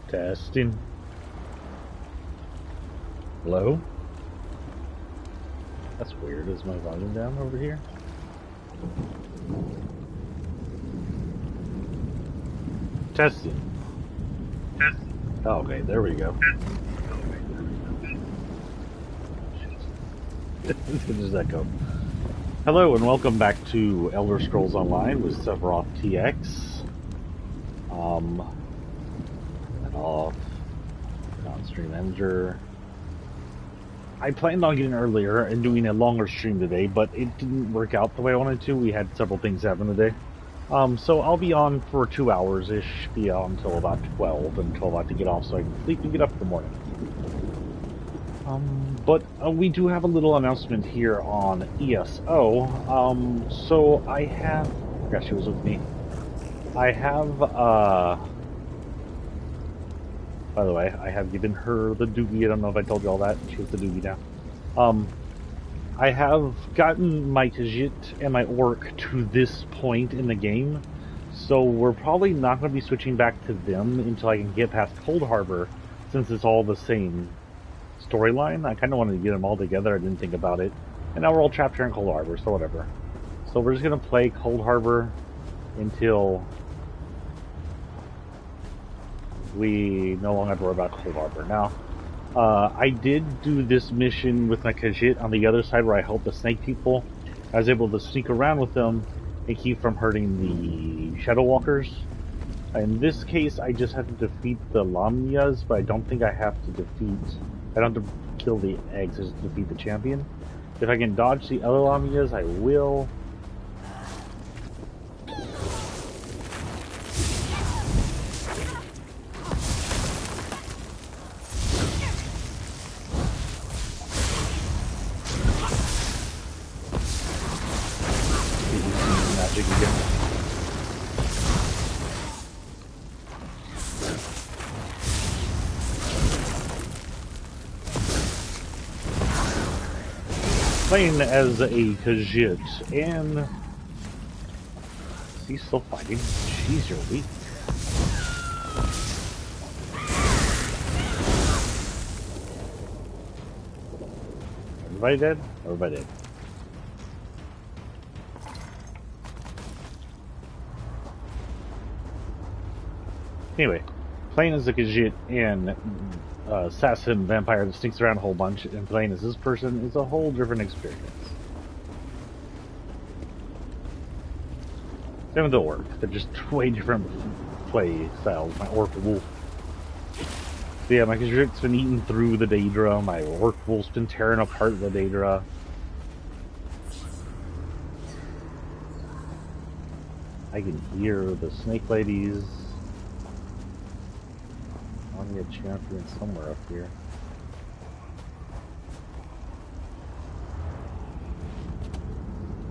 Testing. Hello? That's weird. Is my volume down over here? Testing. Oh, okay, there we go. Just echo. Hello and welcome back to Elder Scrolls Online with Sephiroth TX. Off. On-stream manager. I planned on getting earlier and doing a longer stream today, but it didn't work out the way I wanted to. We had several things happen today. So I'll be on for 2 hours-ish, be on until about 12, until I have to get off so I can sleep and get up in the morning. But we do have a little announcement here on ESO. So I have... I forgot she was with me. I have, by the way, I have given her the doobie. I don't know if I told you all that. She has the doobie now. I have gotten my Khajiit and my Orc to this point in the game, so we're probably not going to be switching back to them until I can get past Coldharbor, since it's all the same storyline. I kind of wanted to get them all together. I didn't think about it. And now we're all trapped here in Coldharbor, so whatever. So we're just going to play Coldharbor until we no longer have to worry about Coldharbor. Now, I did do this mission with my Khajiit on the other side where I helped the snake people. I was able to sneak around with them and keep from hurting the Shadow Walkers. In this case, I just have to defeat the Lamnias, but I don't think I have to defeat... I don't have to kill the eggs, I just defeat the champion. If I can dodge the other Lamnias, I will. Magic again. Playing as a Khajiit, and is he still fighting? Jeez, you're weak. Everybody dead? Everybody dead. Anyway, playing as a Khajiit and assassin vampire that sneaks around a whole bunch, and playing as this person is a whole different experience. Same with the Orc. They're just way different play styles. My Orc Wolf. So yeah, my Khajiit's been eating through the Daedra. My Orc Wolf's been tearing apart the Daedra. I can hear the snake ladies. I want to get a champion somewhere up here.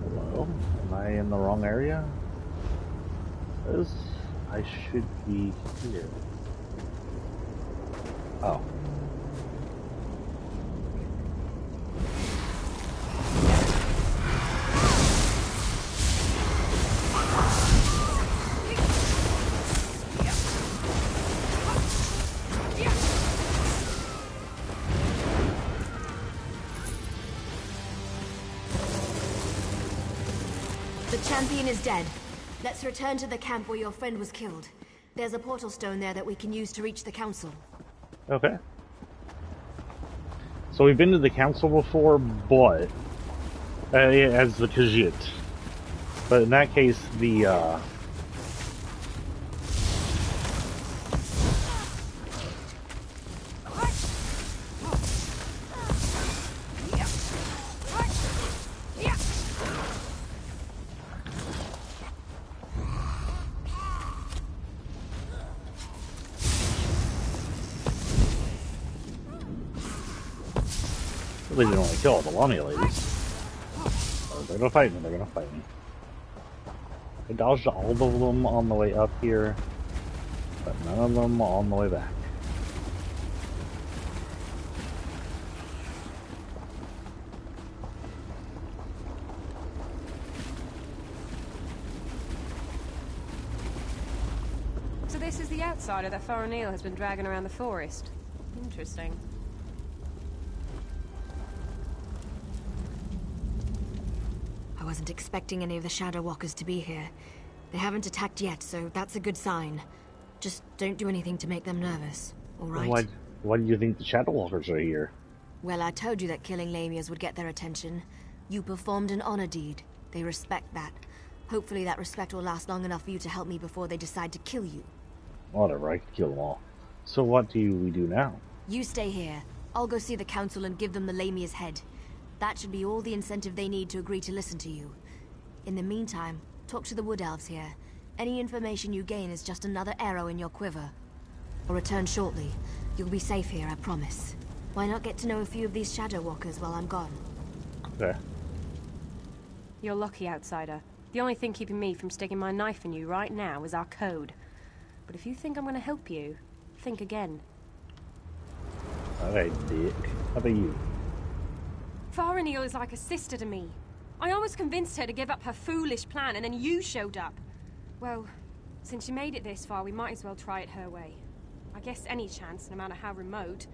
Hello? Am I in the wrong area? Because I should be here. Oh. The champion is dead. Let's return to the camp where your friend was killed. There's a portal stone there that we can use to reach the council. Okay. So we've been to the council before, but as the Khajiit. But in that case, the they didn't want to kill all the Lamia ladies. Oh, they're gonna fight me, they're gonna fight me. I dodged all of them on the way up here, but none of them on the way back. So this is the outsider that Faranil has been dragging around the forest. Interesting. I wasn't expecting any of the Shadow Walkers to be here. They haven't attacked yet, so that's a good sign. Just don't do anything to make them nervous, all right? Why do you think the Shadow Walkers are here? Well, I told you that killing Lamias would get their attention. You performed an honor deed. They respect that. Hopefully that respect will last long enough for you to help me before they decide to kill you. Whatever, I could kill them all. So what do we do now? You stay here. I'll go see the council and give them the Lamia's head. That should be all the incentive they need to agree to listen to you. In the meantime, talk to the Wood Elves here. Any information you gain is just another arrow in your quiver. I'll return shortly. You'll be safe here, I promise. Why not get to know a few of these Shadow Walkers while I'm gone? Okay. You're lucky, outsider. The only thing keeping me from sticking my knife in you right now is our code. But if you think I'm going to help you, think again. Alright, Dick. How about you? Faranil is like a sister to me. I almost convinced her to give up her foolish plan, and then you showed up. Well, since you made it this far, we might as well try it her way. I guess any chance, no matter how remote,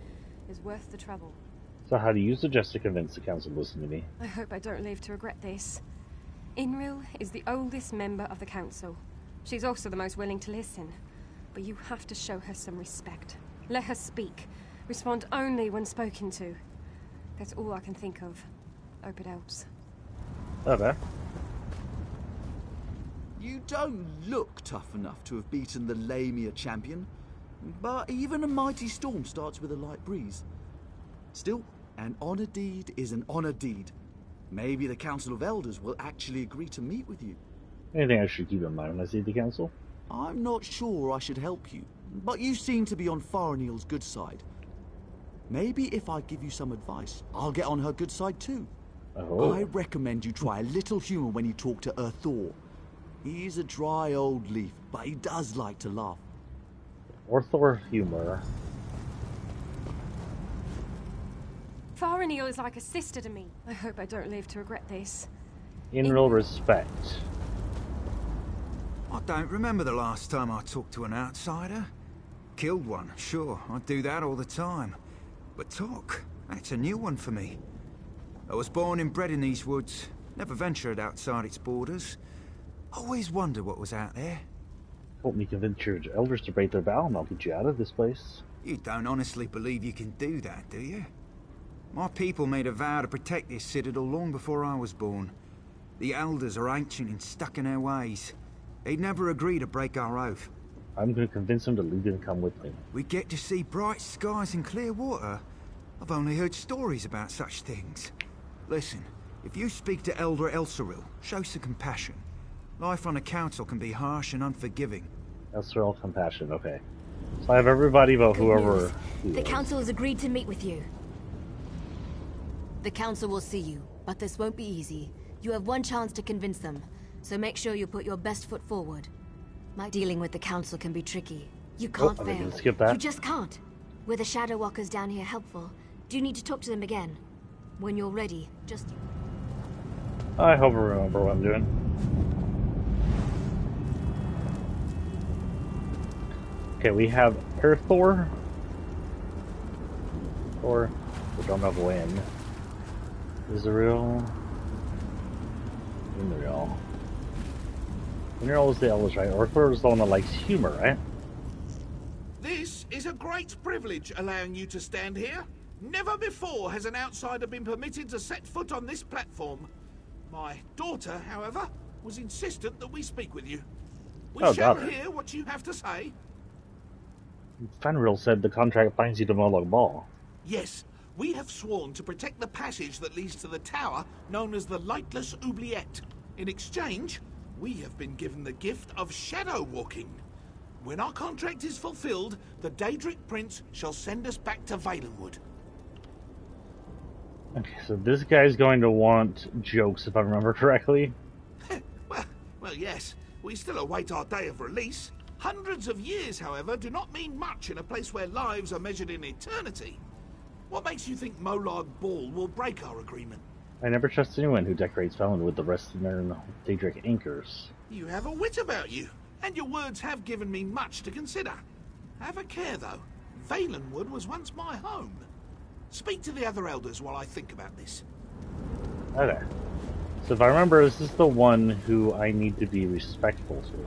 is worth the trouble. So how do you suggest to convince the council to listen to me? I hope I don't live to regret this. Inril is the oldest member of the council. She's also the most willing to listen. But you have to show her some respect. Let her speak. Respond only when spoken to. That's all I can think of. Hope it helps. Okay. You don't look tough enough to have beaten the Lamia champion, but even a mighty storm starts with a light breeze. Still, an honor deed is an honor deed. Maybe the Council of Elders will actually agree to meet with you. Anything I should keep in mind when I see the council? I'm not sure I should help you, but you seem to be on Faranil's good side. Maybe if I give you some advice, I'll get on her good side too. Oh. I recommend you try a little humor when you talk to Thor. He's a dry old leaf, but he does like to laugh. Orthor humor. Faranil is like a sister to me. I hope I don't live to regret this. In real respect. I don't remember the last time I talked to an outsider. Killed one, sure, I do that all the time. But talk, that's a new one for me. I was born and bred in these woods, never ventured outside its borders. Always wondered what was out there. Help me convince your elders to break their vow and I'll get you out of this place. You don't honestly believe you can do that, do you? My people made a vow to protect this citadel long before I was born. The elders are ancient and stuck in their ways. They'd never agree to break our oath. I'm going to convince them to leave and come with me. We get to see bright skies and clear water. I've only heard stories about such things. Listen, if you speak to Elder Elsaril, show some compassion. Life on a council can be harsh and unforgiving. Elsaril compassion, okay. So I have everybody but Good whoever... news. The council has agreed to meet with you. The council will see you, but this won't be easy. You have one chance to convince them, so make sure you put your best foot forward. My dealing with the council can be tricky. You can't I fail. didn't skip that. You just can't. Were the Shadow Walkers down here helpful? Do you need to talk to them again? When you're ready, just... I hope I remember what I'm doing. Okay, we have Thor. Or, we don't know when. Israel. Inreal. Inreal is the eldest, right? Orthor is the one that likes humor, right? This is a great privilege allowing you to stand here. Never before has an outsider been permitted to set foot on this platform. My daughter, however, was insistent that we speak with you. We shall hear what you have to say. Fenrir said the contract binds you to Moloch Ball. Yes, we have sworn to protect the passage that leads to the tower known as the Lightless Oubliette. In exchange, we have been given the gift of shadow walking. When our contract is fulfilled, the Daedric Prince shall send us back to Valenwood. Okay, so this guy's going to want jokes, if I remember correctly. well, yes. We still await our day of release. Hundreds of years, however, do not mean much in a place where lives are measured in eternity. What makes you think Molag Bal will break our agreement? I never trust anyone who decorates Valenwood with the rest of their Daedric anchors. You have a wit about you. And your words have given me much to consider. Have a care, though. Valenwood was once my home. Speak to the other elders while I think about this. Okay. So if I remember, this is the one who I need to be respectful to.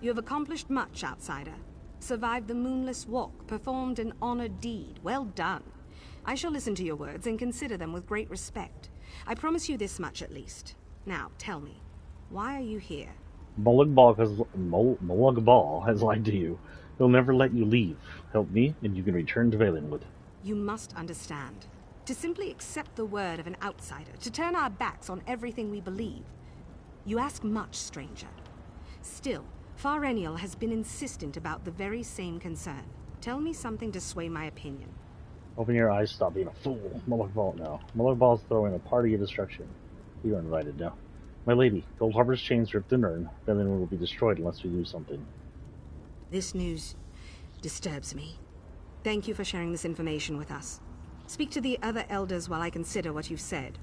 You have accomplished much, outsider. Survived the moonless walk, performed an honored deed. Well done. I shall listen to your words and consider them with great respect. I promise you this much at least. Now, tell me, why are you here? Mulug Ball has lied to you. He'll never let you leave. Help me, and you can return to Valenwood. You must understand. To simply accept the word of an outsider, to turn our backs on everything we believe. You ask much, stranger. Still, Farenial has been insistent about the very same concern. Tell me something to sway my opinion. Open your eyes, stop being a fool. Mulug Ball, no. Mulug Ball's throwing a party of destruction. You are invited now. My lady, Coldharbor's chains ripped and earned. Valenwood will be destroyed unless we do something. This news disturbs me. Thank you for sharing this information with us. Speak to the other elders while I consider what you've said.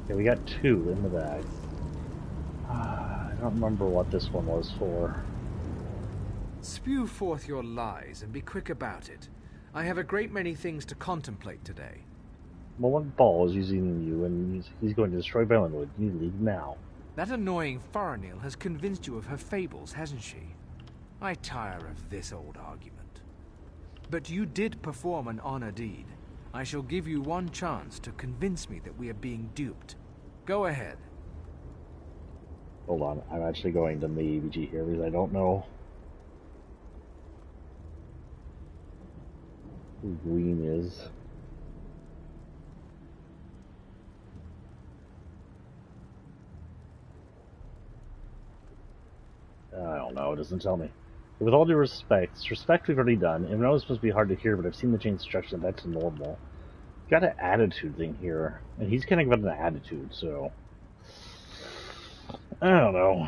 Okay, we got 2 in the bag. I don't remember what this one was for. Spew forth your lies and be quick about it. I have a great many things to contemplate today. Mulug Ball is using you, and he's going to destroy Valenwood. You leave now. That annoying Farenial has convinced you of her fables, hasn't she? I tire of this old argument. But you did perform an honor deed. I shall give you one chance to convince me that we are being duped. Go ahead. Hold on, I'm actually going to the EBG here because I don't know who Green is. I don't know, it doesn't tell me. With all due respect we've already done, and I know it's supposed to be hard to hear, but I've seen the chain destruction, that's normal. Got an attitude thing here, and he's kind of got an attitude, so... I don't know.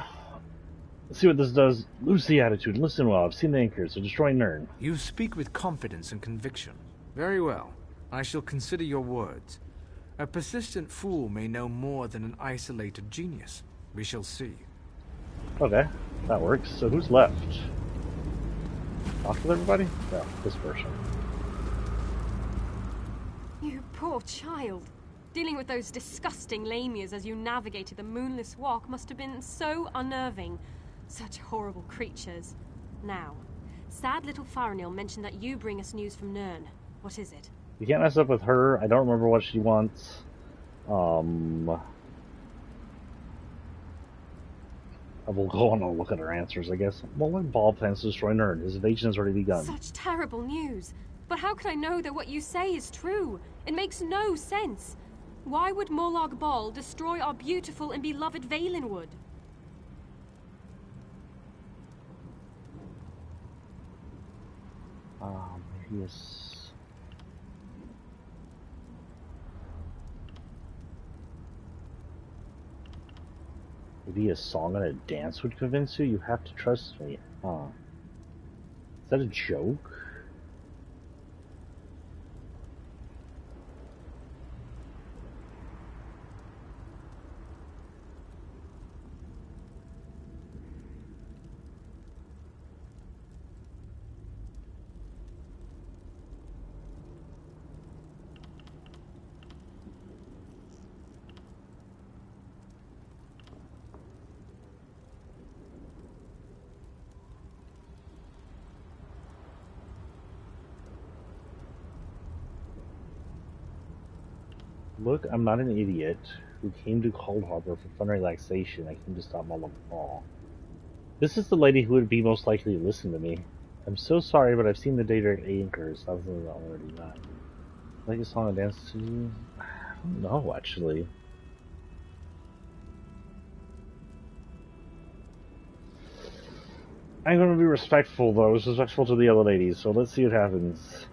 Let's see what this does. Lose the attitude, listen well, I've seen the anchors, so destroy Nern. You speak with confidence and conviction. Very well. I shall consider your words. A persistent fool may know more than an isolated genius. We shall see. Okay, that works. So who's left? Talk with everybody? No, this person. You poor child. Dealing with those disgusting lamias as you navigated the moonless walk must have been so unnerving. Such horrible creatures. Now, sad little Farenial mentioned that you bring us news from Nern. What is it? You can't mess up with her. I don't remember what she wants. I will go on and look at her answers, I guess. Mulug Ball plans to destroy Nern. His invasion has already begun. Such terrible news. But how can I know that what you say is true? It makes no sense. Why would Mulug Ball destroy our beautiful and beloved Valenwood? Yes. Maybe a song and a dance would convince you? You have to trust me. Huh. Is that a joke? Look, I'm not an idiot who came to Coldharbor for fun relaxation. I came to stop Mulug Ball. This is the lady who would be most likely to listen to me. I'm so sorry, but I've seen the Daedric anchors. That was already done. Like a song and dance to you? I don't know, actually. I'm going to be respectful, though. Respectful to the other ladies, so let's see what happens.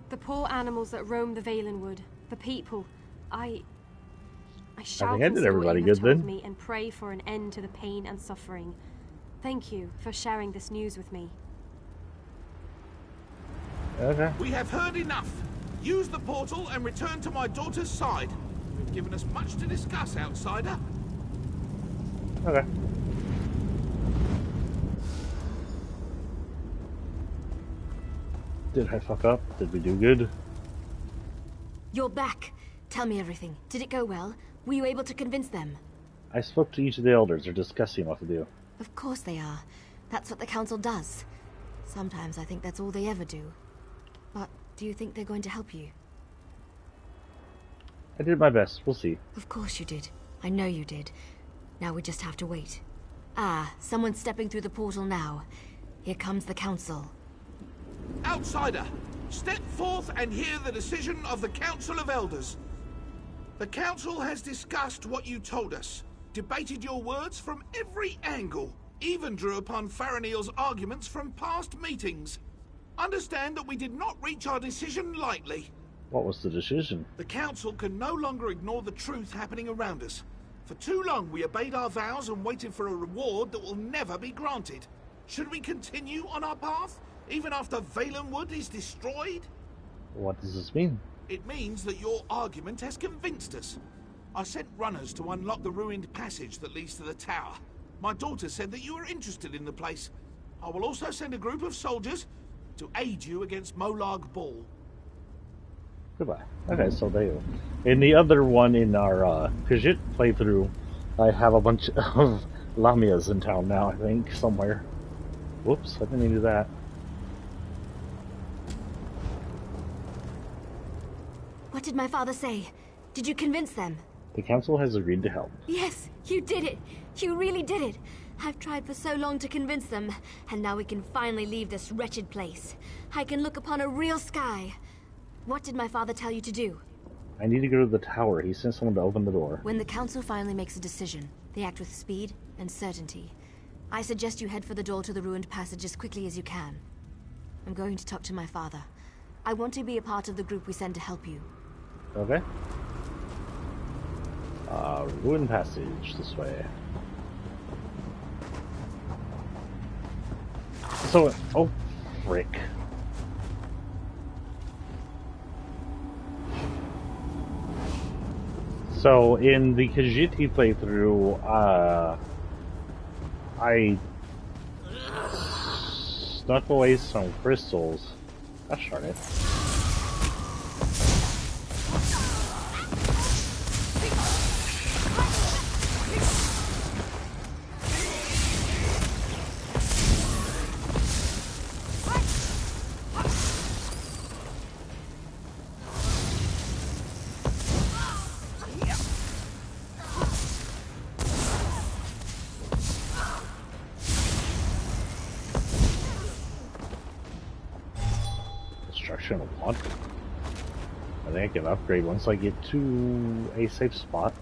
The poor animals that roam the Valenwood. The people. I shall think I did consider everybody what you have good told then. me and pray for an end to the pain and suffering. Thank you for sharing this news with me. Okay. We have heard enough. Use the portal and return to my daughter's side. You've given us much to discuss, outsider. Okay. Did I fuck up? Did we do good? You're back. Tell me everything. Did it go well? Were you able to convince them? I spoke to each of the elders. They're discussing what to do. Of course they are. That's what the council does. Sometimes I think that's all they ever do. But do you think they're going to help you? I did my best. We'll see. Of course you did. I know you did. Now we just have to wait. Ah, someone's stepping through the portal now. Here comes the council. Outsider, step forth and hear the decision of the Council of Elders. The Council has discussed what you told us, debated your words from every angle, even drew upon Faranil's arguments from past meetings. Understand that we did not reach our decision lightly. What was the decision? The Council can no longer ignore the truth happening around us. For too long we obeyed our vows and waited for a reward that will never be granted. Should we continue on our path, even after Valenwood is destroyed? What does this mean? It means that your argument has convinced us. I sent runners to unlock the ruined passage that leads to the tower. My daughter said that you are interested in the place. I will also send a group of soldiers to aid you against Molag Bal. Goodbye. Okay, so there you go. In the other one, in our Khajiit playthrough, I have a bunch of Lamias in town now, I think, somewhere. Whoops, I didn't even do that. What did my father say? Did you convince them? The council has agreed to help. Yes, you did it. You really did it. I've tried for so long to convince them, and now we can finally leave this wretched place. I can look upon a real sky. What did my father tell you to do? I need to go to the tower. He sent someone to open the door. When the council finally makes a decision, they act with speed and certainty. I suggest you head for the door to the ruined passage as quickly as you can. I'm going to talk to my father. I want to be a part of the group we send to help you. Okay. Ruined passage this way. So, oh, frick. So, in the Khajiit playthrough, I snuck away some crystals. Gosh darn it. Destruction of what? I think I can upgrade once I get to a safe spot.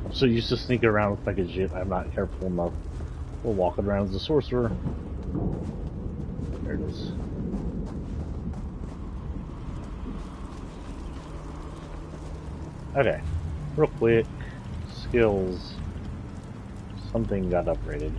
I'm so used to sneaking around with like a Khajiit, I'm not careful enough. We're walking around as a sorcerer. There it is. Okay, real quick, skills. Something got upgraded.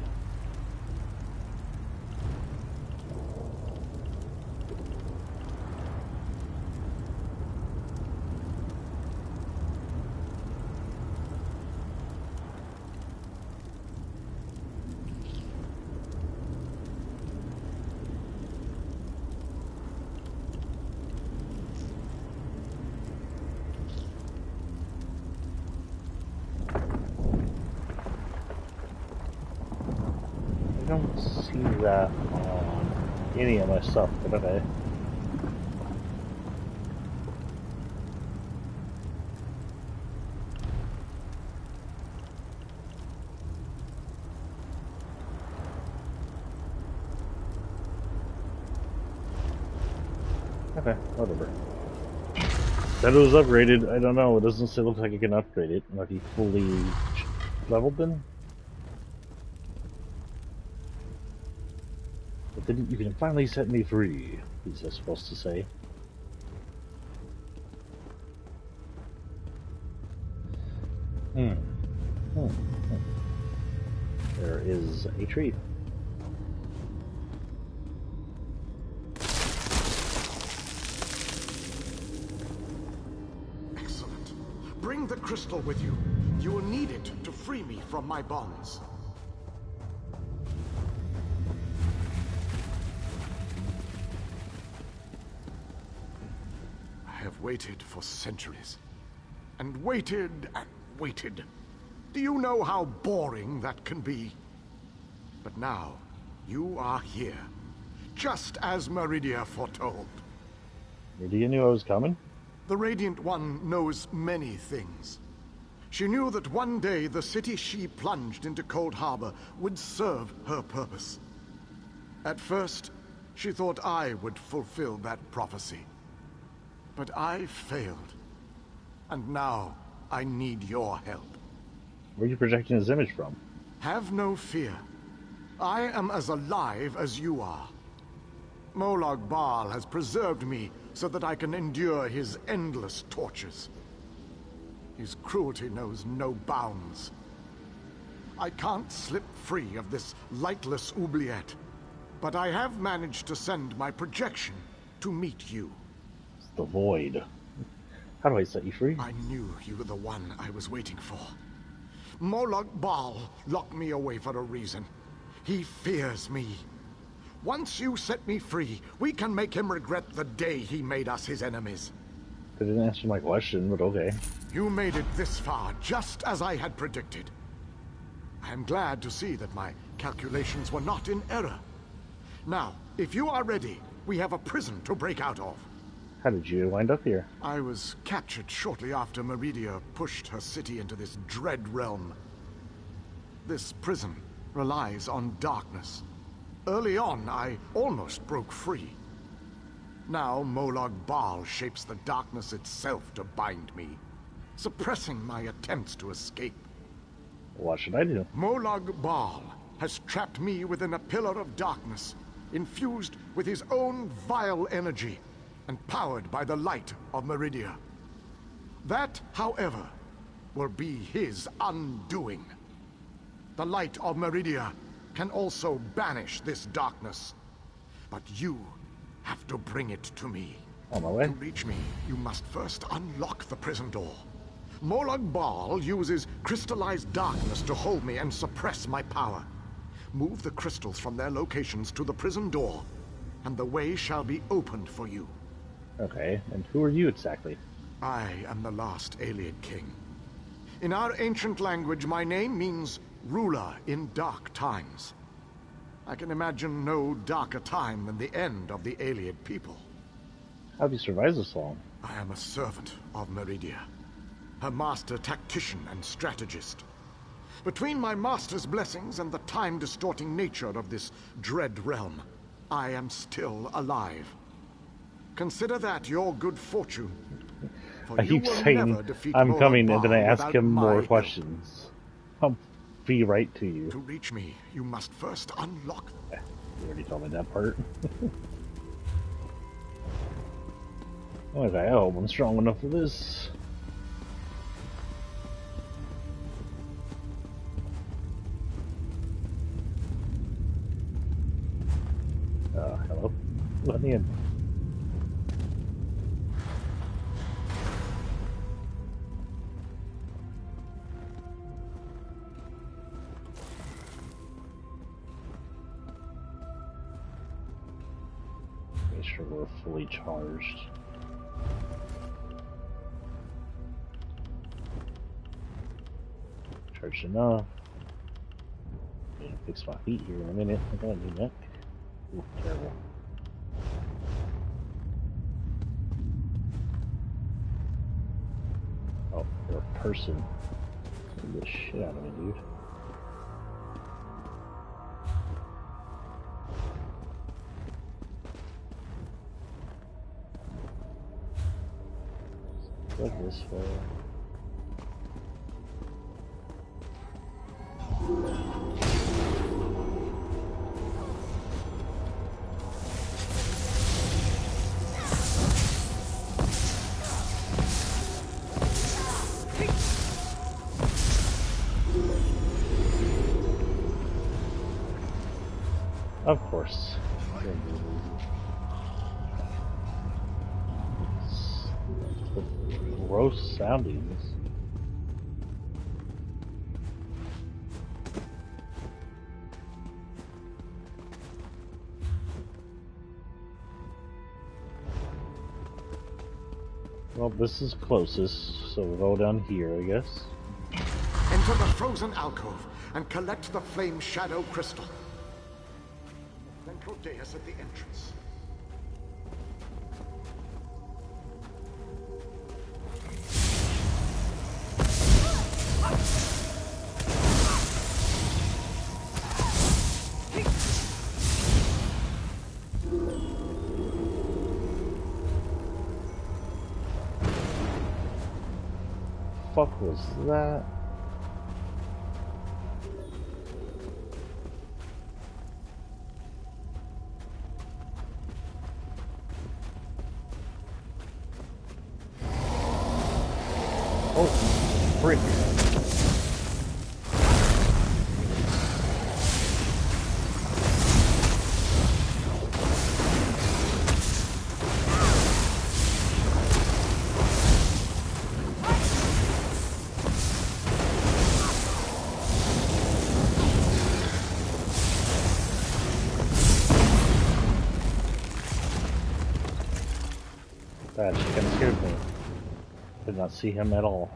I don't see that on any of my stuff, but okay. Okay, whatever. Said it was upgraded. I don't know. It doesn't say look like I can upgrade it. Might be fully leveled then. But then you can finally set me free. He's supposed to say. There is a tree. Excellent. Bring the crystal with you. You will need it to free me from my bonds. I have waited for centuries. And waited and waited. Do you know how boring that can be? But now, you are here. Just as Meridia foretold. Meridia knew I was coming? The Radiant One knows many things. She knew that one day the city she plunged into Coldharbor would serve her purpose. At first, she thought I would fulfill that prophecy. But I failed. And now, I need your help. Where are you projecting his image from? Have no fear. I am as alive as you are. Molag Bal has preserved me so that I can endure his endless tortures. His cruelty knows no bounds. I can't slip free of this lightless oubliette, but I have managed to send my projection to meet you. It's the void. How do I set you free? I knew you were the one I was waiting for. Molag Bal locked me away for a reason. He fears me. Once you set me free, we can make him regret the day he made us his enemies. That didn't answer my question, but okay. You made it this far, just as I had predicted. I am glad to see that my calculations were not in error. Now, if you are ready, we have a prison to break out of. How did you wind up here? I was captured shortly after Meridia pushed her city into this dread realm. This prison relies on darkness. Early on, I almost broke free. Now Molag Bal shapes the darkness itself to bind me, suppressing my attempts to escape. What should I do? Molag Bal has trapped me within a pillar of darkness, infused with his own vile energy, and powered by the light of Meridia. That, however, will be his undoing. The light of Meridia can also banish this darkness, but you have to bring it to me. On my way. To reach me, you must first unlock the prison door. Molag Bal uses crystallized darkness to hold me and suppress my power. Move the crystals from their locations to the prison door, and the way shall be opened for you. Okay, and who are you exactly? I am the last Aylied king. In our ancient language, my name means ruler in dark times. I can imagine no darker time than the end of the Aylied people. How have you survived this long? I am a servant of Meridia, her master tactician and strategist. Between my master's blessings and the time-distorting nature of this dread realm, I am still alive. Consider that your good fortune. For I keep saying I'm coming, and then I ask him more questions. I'll be right to you. To reach me, you must first unlock. You already told me that part. Okay, I hope I'm strong enough for this. Hello? Let me in. Make sure we're fully charged. Charged enough. I'm gonna fix my feet here in a minute. I gotta do that. Ooh, terrible. Oh, you're a person. Get the shit out of me, dude. What's this for? Of course. Gross soundings. Well, this is closest, so we'll go down here, I guess. Enter the frozen alcove and collect the flame shadow crystal. Central dais at the entrance. Fuck was that? Oh, frick. That kind of scared me. Did not see him at all.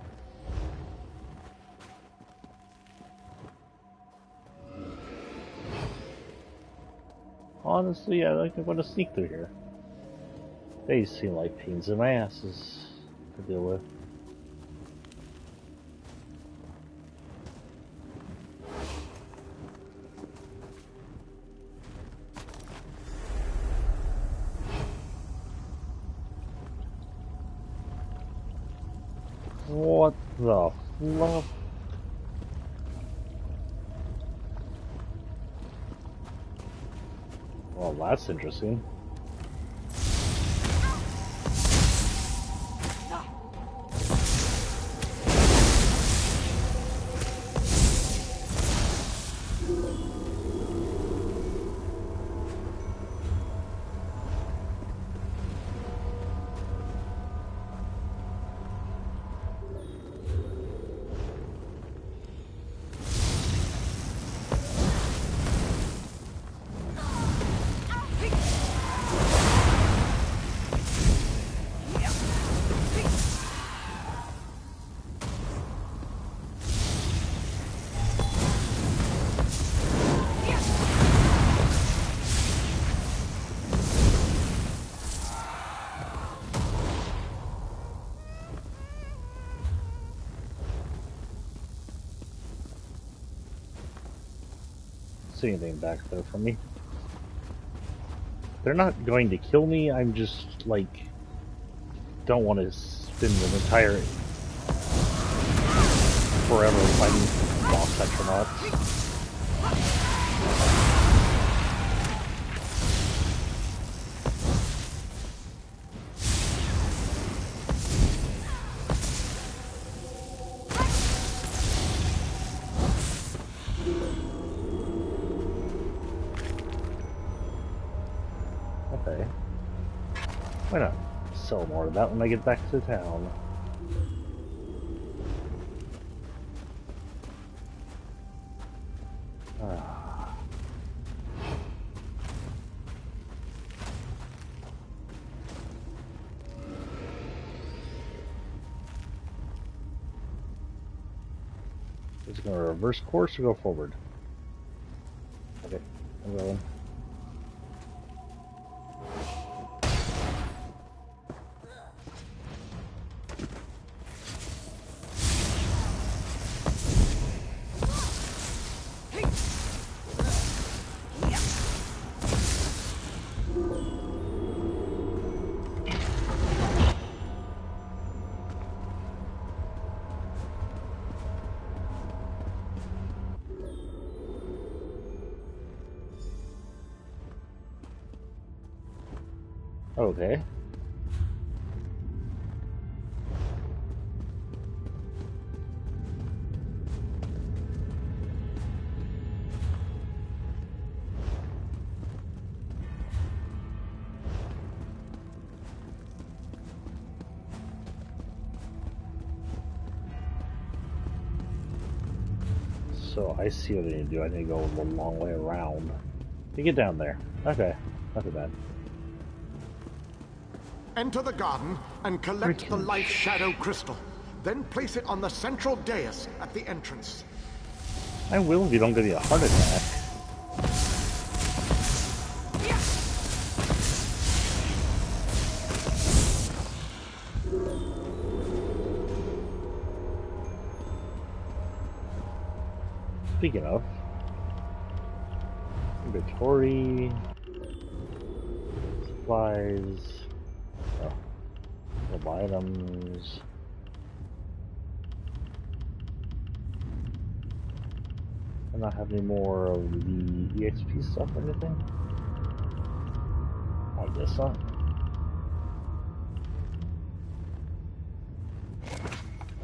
Honestly, I think I'm going to sneak through here. They seem like pains in my asses to deal with. What the fluff? Well, that's interesting. See anything back there from me? They're not going to kill me, I'm just, like, don't want to spend the entire forever fighting boss astronauts. Okay. Why not sell more of that when I get back to town? Is it going to reverse course or go forward? Okay, I'm going. Okay. So I see what I need to do. I need to go a long way around to get down there. Okay, not too bad. Enter the garden and collect the light shadow crystal. Then place it on the central dais at the entrance. I will if you don't give me a heart attack. Speaking of, inventory, supplies, items. I not have any more of the EXP stuff or anything? I guess not.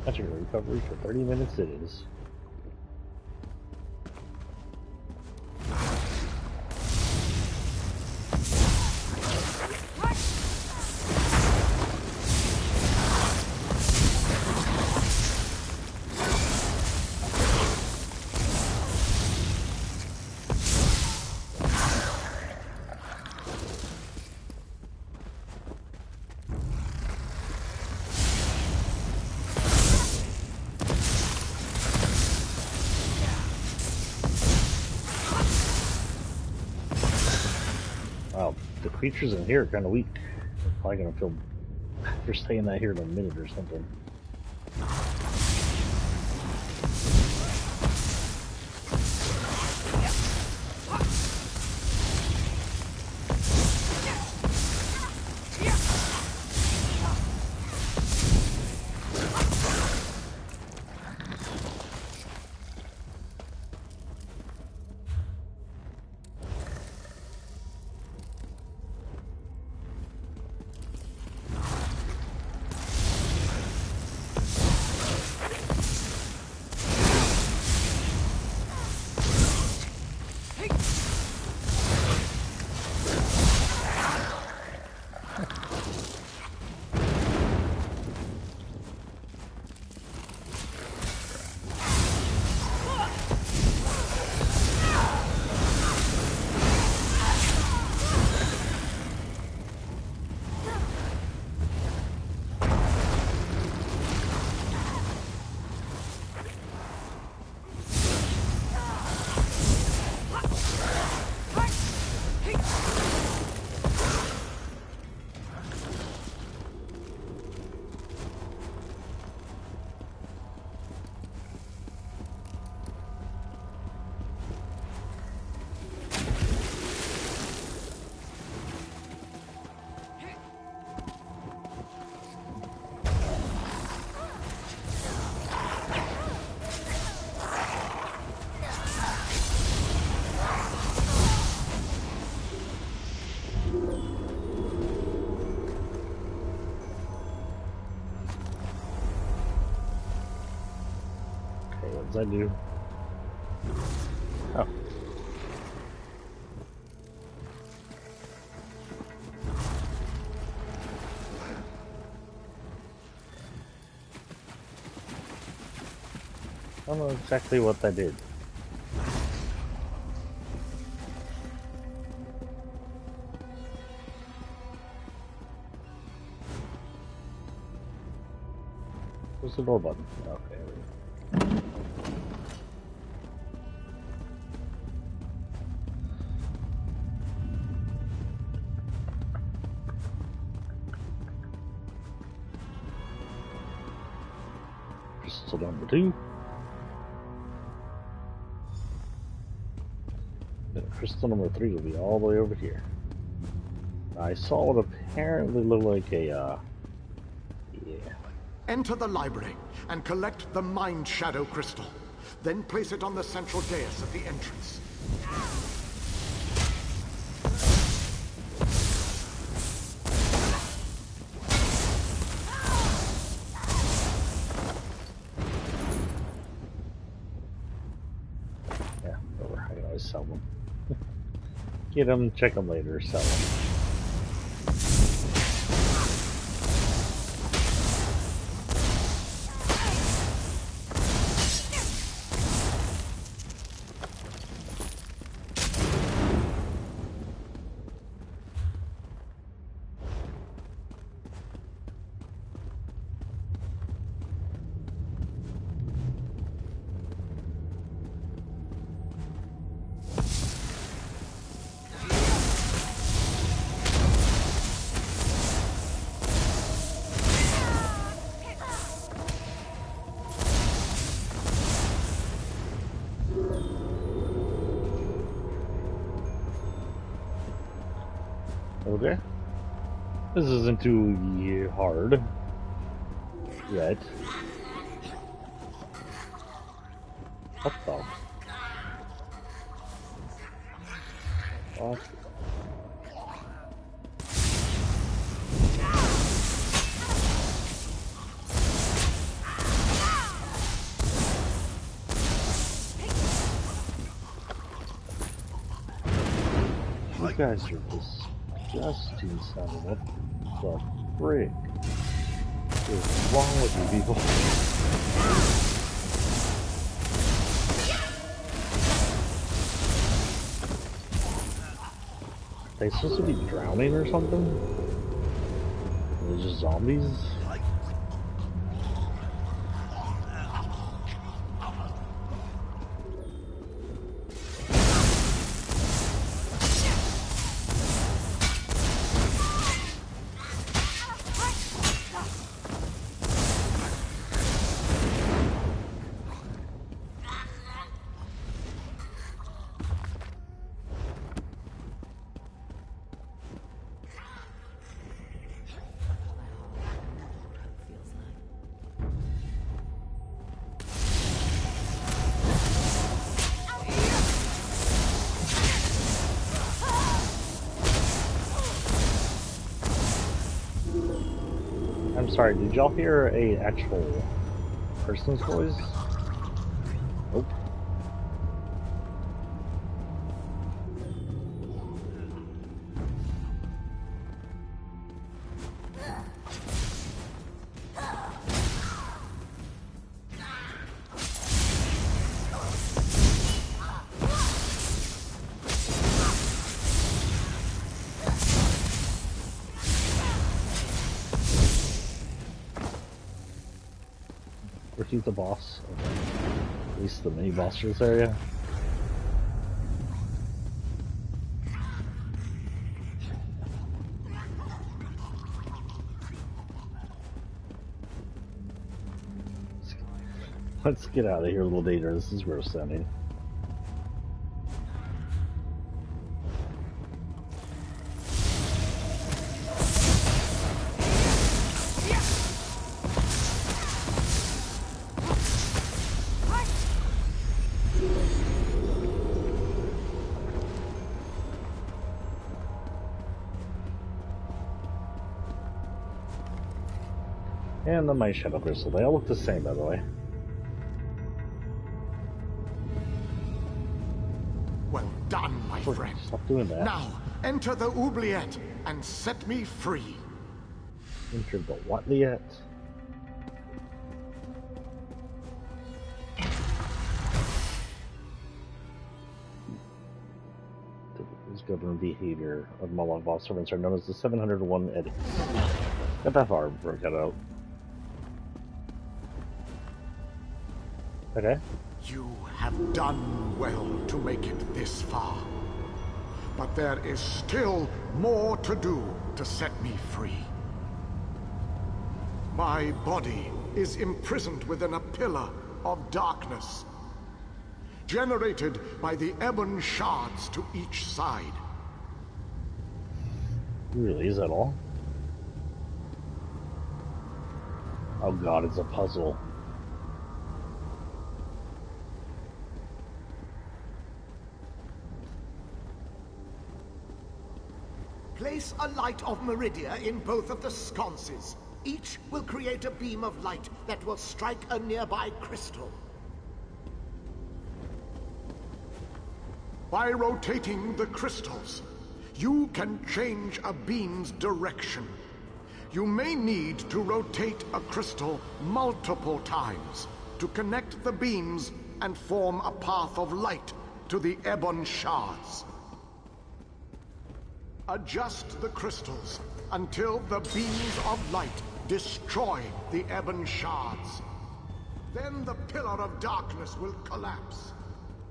That's your recovery for 30 minutes it is. Wow, the creatures in here are kind of weak. I'm probably gonna feel for staying that here in a minute or something. What does that do? Oh. I don't know exactly what that did. Where's the door button? Okay. Crystal number 2. And crystal number 3 will be all the way over here. I saw what apparently looked like a, yeah. Enter the library and collect the Mind Shadow Crystal. Then place it on the central dais at the entrance. Yeah, over. I can always sell them. Get them, check them later, sell them. Okay. This isn't too hard yet. What the? What? You guys are disgusting, son of a... What the frick? What is wrong with you people? Are they supposed to be drowning or something? Are they just zombies? I'm sorry, did y'all hear a actual person's voice? Nope. Or he's the boss. Okay. At least the mini boss for this area. Let's get out of here, little Dater. This is gross sounding. And then my shadow crystal. They all look the same, by the way. Well done, my friend. Stop doing that. Now, enter the oubliette and set me free. Enter the whatliette. The governor behavior of Moloch boss servants are known as the 701 edicts. Got that far, broke that out. Okay. You have done well to make it this far. But there is still more to do to set me free. My body is imprisoned within a pillar of darkness, generated by the ebon shards to each side. Really, is that all? Oh god, it's a puzzle. Place a light of Meridia in both of the sconces. Each will create a beam of light that will strike a nearby crystal. By rotating the crystals, you can change a beam's direction. You may need to rotate a crystal multiple times to connect the beams and form a path of light to the ebon shards. Adjust the crystals until the beams of light destroy the ebon shards. Then the pillar of darkness will collapse,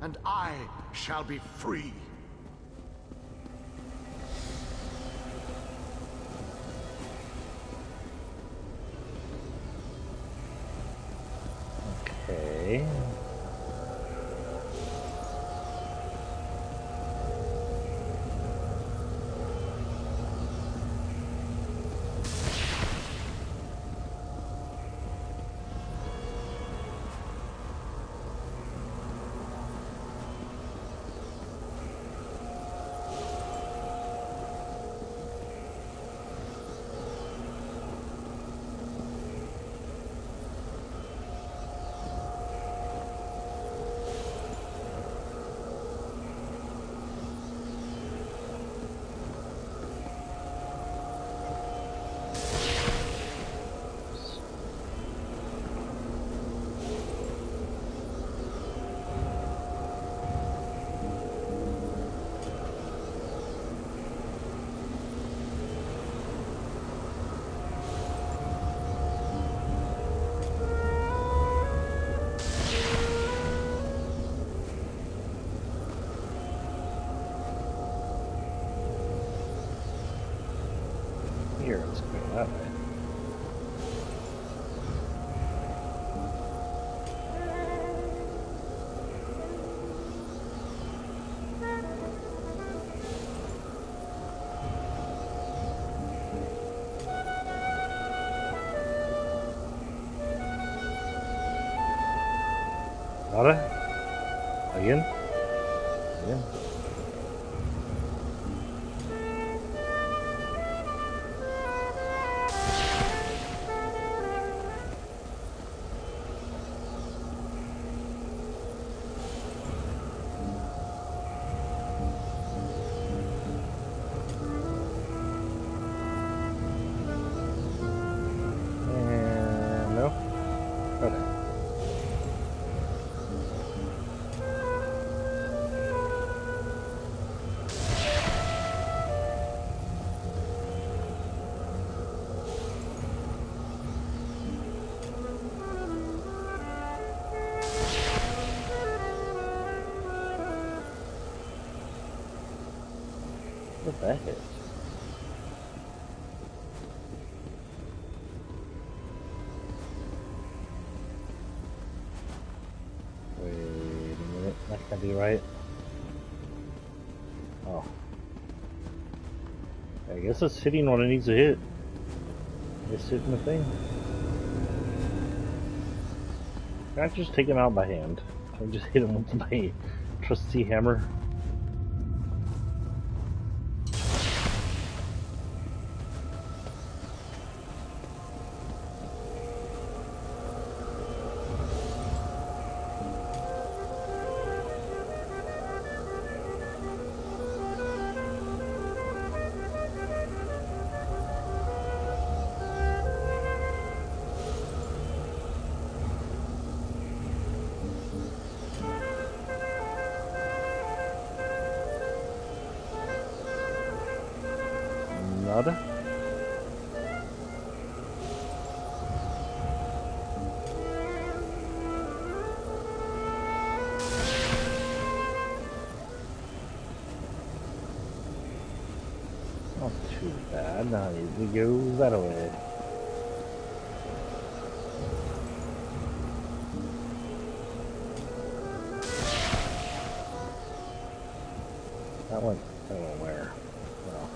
and I shall be free. Okay. That way. Nada? Again? Again? And no? Okay. What the heck? Wait a minute, that can't be right. Oh. I guess it's hitting what it needs to hit. It's hitting the thing. Can't just take him out by hand. I just hit him with my trusty hammer. Nada? Not too bad. Now we go that way. That went where? Well.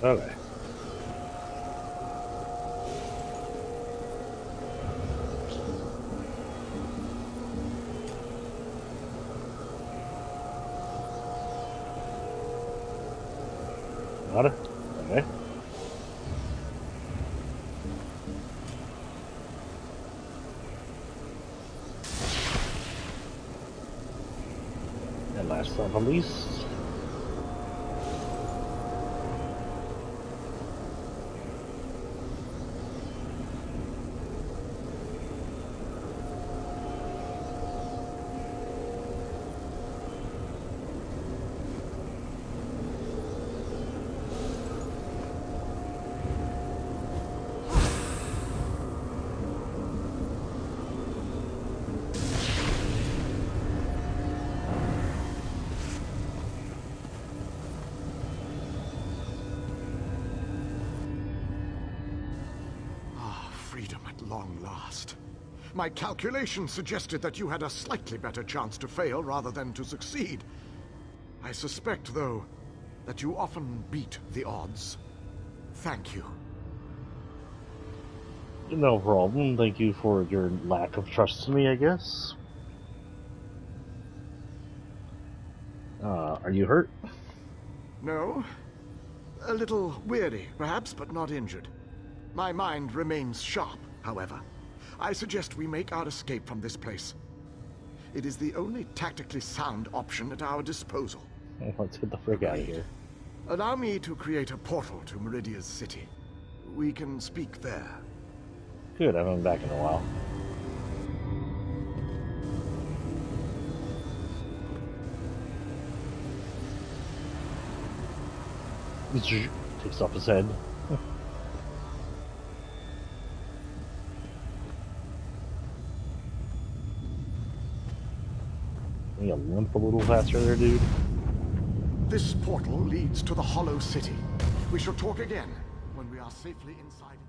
Okay. Nada? Okay. And last but not least. Freedom at long last. My calculations suggested that you had a slightly better chance to fail rather than to succeed. I suspect, though, that you often beat the odds. Thank you. No problem. Thank you for your lack of trust in me, I guess. Are you hurt? No. A little weary, perhaps, but not injured. My mind remains sharp, however. I suggest we make our escape from this place. It is the only tactically sound option at our disposal. Let's get the frick out of here. Allow me to create a portal to Meridia's city. We can speak there. Good, I haven't been back in a while. Takes off his head. Can you limp a little faster there, dude? This portal leads to the Hollow City. We shall talk again when we are safely inside it.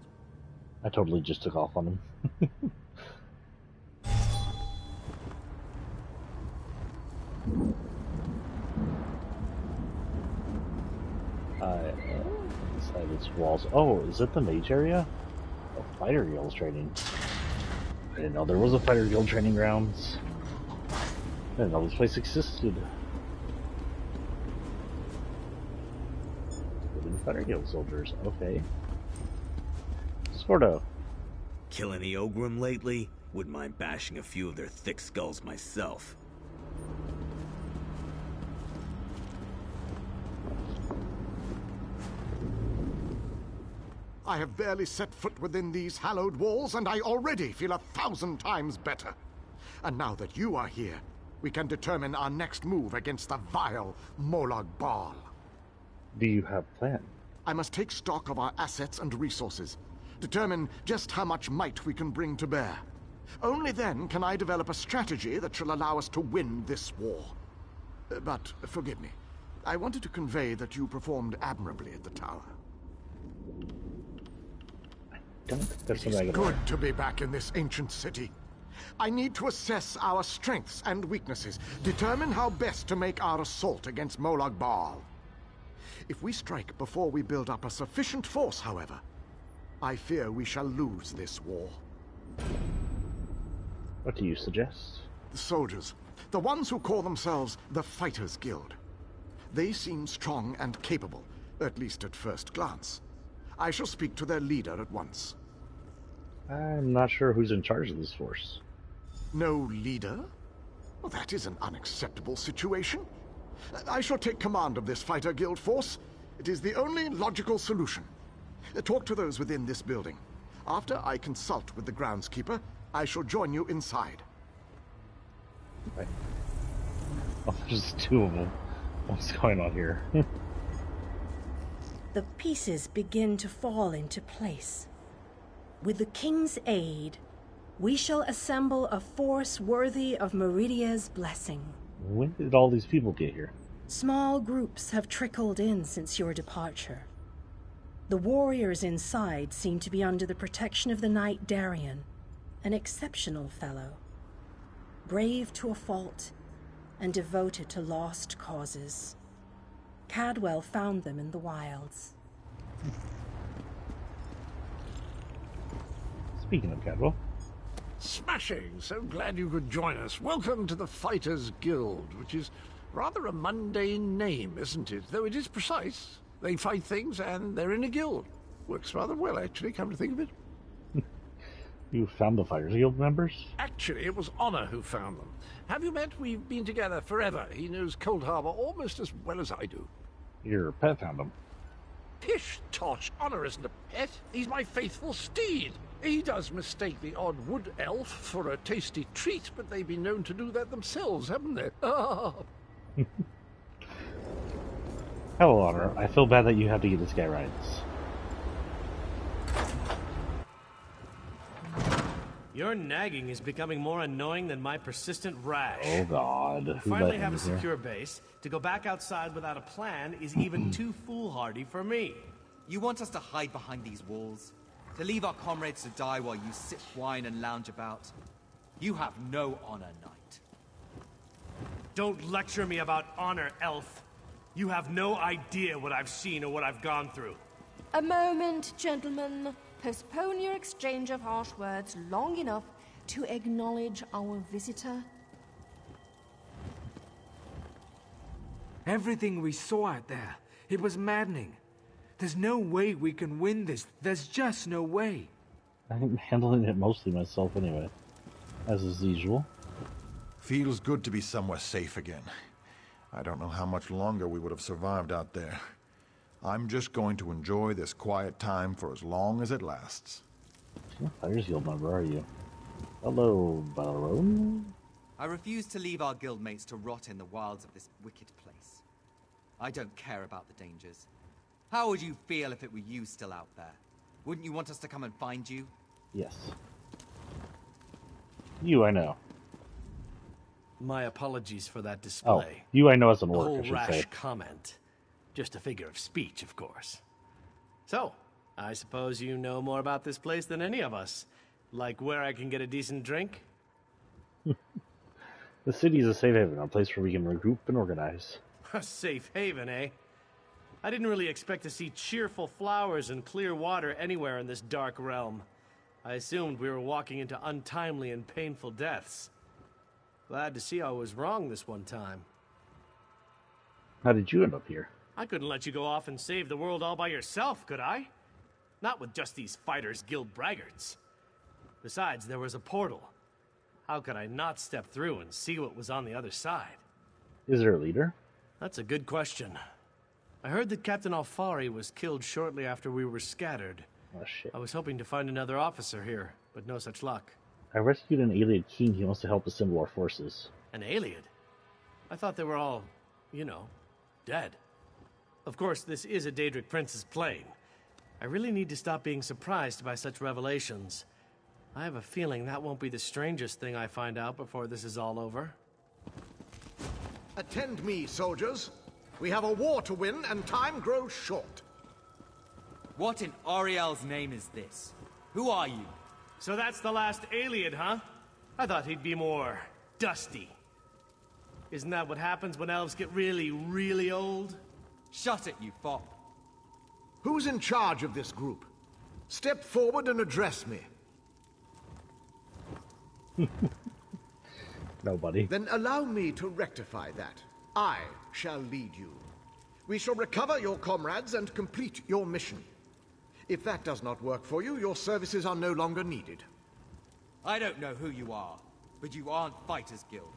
I totally just took off on him. Inside its walls. Oh, is it the mage area? Oh, fighter guild training. I didn't know there was a fighter guild training grounds. I didn't know this place existed. Fighter guild soldiers. Okay. Scordo. Kill any Ogrim lately? Wouldn't mind bashing a few of their thick skulls myself. I have barely set foot within these hallowed walls, and I already feel 1,000 times better. And now that you are here, we can determine our next move against the vile Molag Bal. Do you have a plan? I must take stock of our assets and resources, determine just how much might we can bring to bear. Only then can I develop a strategy that shall allow us to win this war. But forgive me, I wanted to convey that you performed admirably at the tower. It is good to be back in this ancient city. I need to assess our strengths and weaknesses, determine how best to make our assault against Molag Bal. If we strike before we build up a sufficient force, however, I fear we shall lose this war. What do you suggest? The soldiers, the ones who call themselves the Fighters Guild. They seem strong and capable, at least at first glance. I shall speak to their leader at once. I'm not sure who's in charge of this force. No leader? Well, that is an unacceptable situation. I shall take command of this Fighter Guild force. It is the only logical solution. Talk to those within this building. After I consult with the groundskeeper, I shall join you inside. Okay. Oh, there's two of them. What's going on here? The pieces begin to fall into place. With the King's aid, we shall assemble a force worthy of Meridia's blessing. When did all these people get here? Small groups have trickled in since your departure. The warriors inside seem to be under the protection of the Knight Darien, an exceptional fellow. Brave to a fault, and devoted to lost causes. Cadwell found them in the wilds. Speaking of Cadwell. Smashing! So glad you could join us. Welcome to the Fighters Guild, which is rather a mundane name, isn't it? Though it is precise. They fight things, and they're in a guild. Works rather well, actually, come to think of it. You found the Fighters Guild members? Actually, it was Honor who found them. Have you met? We've been together forever. He knows Coldharbor almost as well as I do. Your pet found them. Pish tosh, Honor isn't a pet. He's my faithful steed. He does mistake the odd wood elf for a tasty treat, but they've been known to do that themselves, haven't they? Hello, Honor. I feel bad that you have to get this guy rides. Your nagging is becoming more annoying than my persistent rash. Oh, God. To finally have a secure base, to go back outside without a plan is even too foolhardy for me. You want us to hide behind these walls? To leave our comrades to die while you sip wine and lounge about? You have no honor, Knight. Don't lecture me about honor, elf. You have no idea what I've seen or what I've gone through. A moment, gentlemen. Postpone your exchange of harsh words long enough to acknowledge our visitor. Everything we saw out there, it was maddening. There's no way we can win this. There's just no way. I'm handling it mostly myself anyway, as is usual. Feels good to be somewhere safe again. I don't know how much longer we would have survived out there. I'm just going to enjoy this quiet time for as long as it lasts. What Fighters Guild member are you? Hello, Baron? I refuse to leave our guildmates to rot in the wilds of this wicked place. I don't care about the dangers. How would you feel if it were you still out there? Wouldn't you want us to come and find you? Yes. You, I know. My apologies for that display. Oh, you I know as an A orc, whole I should rash say. comment. Just a figure of speech, of course. So, I suppose you know more about this place than any of us. Like where I can get a decent drink? The city is a safe haven, a place where we can regroup and organize. A safe haven, eh? I didn't really expect to see cheerful flowers and clear water anywhere in this dark realm. I assumed we were walking into untimely and painful deaths. Glad to see I was wrong this one time. How did you end up here? I couldn't let you go off and save the world all by yourself, could I? Not with just these Fighters Guild braggarts. Besides, there was a portal. How could I not step through and see what was on the other side? Is there a leader? That's a good question. I heard that Captain Alfari was killed shortly after we were scattered. Oh, shit. I was hoping to find another officer here, but no such luck. I rescued an Aylied king. He wants to help assemble our forces. An Aylied? I thought they were all, you know, dead. Of course, this is a Daedric prince's plane. I really need to stop being surprised by such revelations. I have a feeling that won't be the strangest thing I find out before this is all over. Attend me, soldiers. We have a war to win, and time grows short. What in Ariel's name is this? Who are you? So that's the last Aylied, huh? I thought he'd be more dusty. Isn't that what happens when elves get really, really old? Shut it, you fop. Who's in charge of this group? Step forward and address me. Nobody. Then allow me to rectify that. I shall lead you. We shall recover your comrades and complete your mission. If that does not work for you, your services are no longer needed. I don't know who you are, but you aren't Fighters Guild.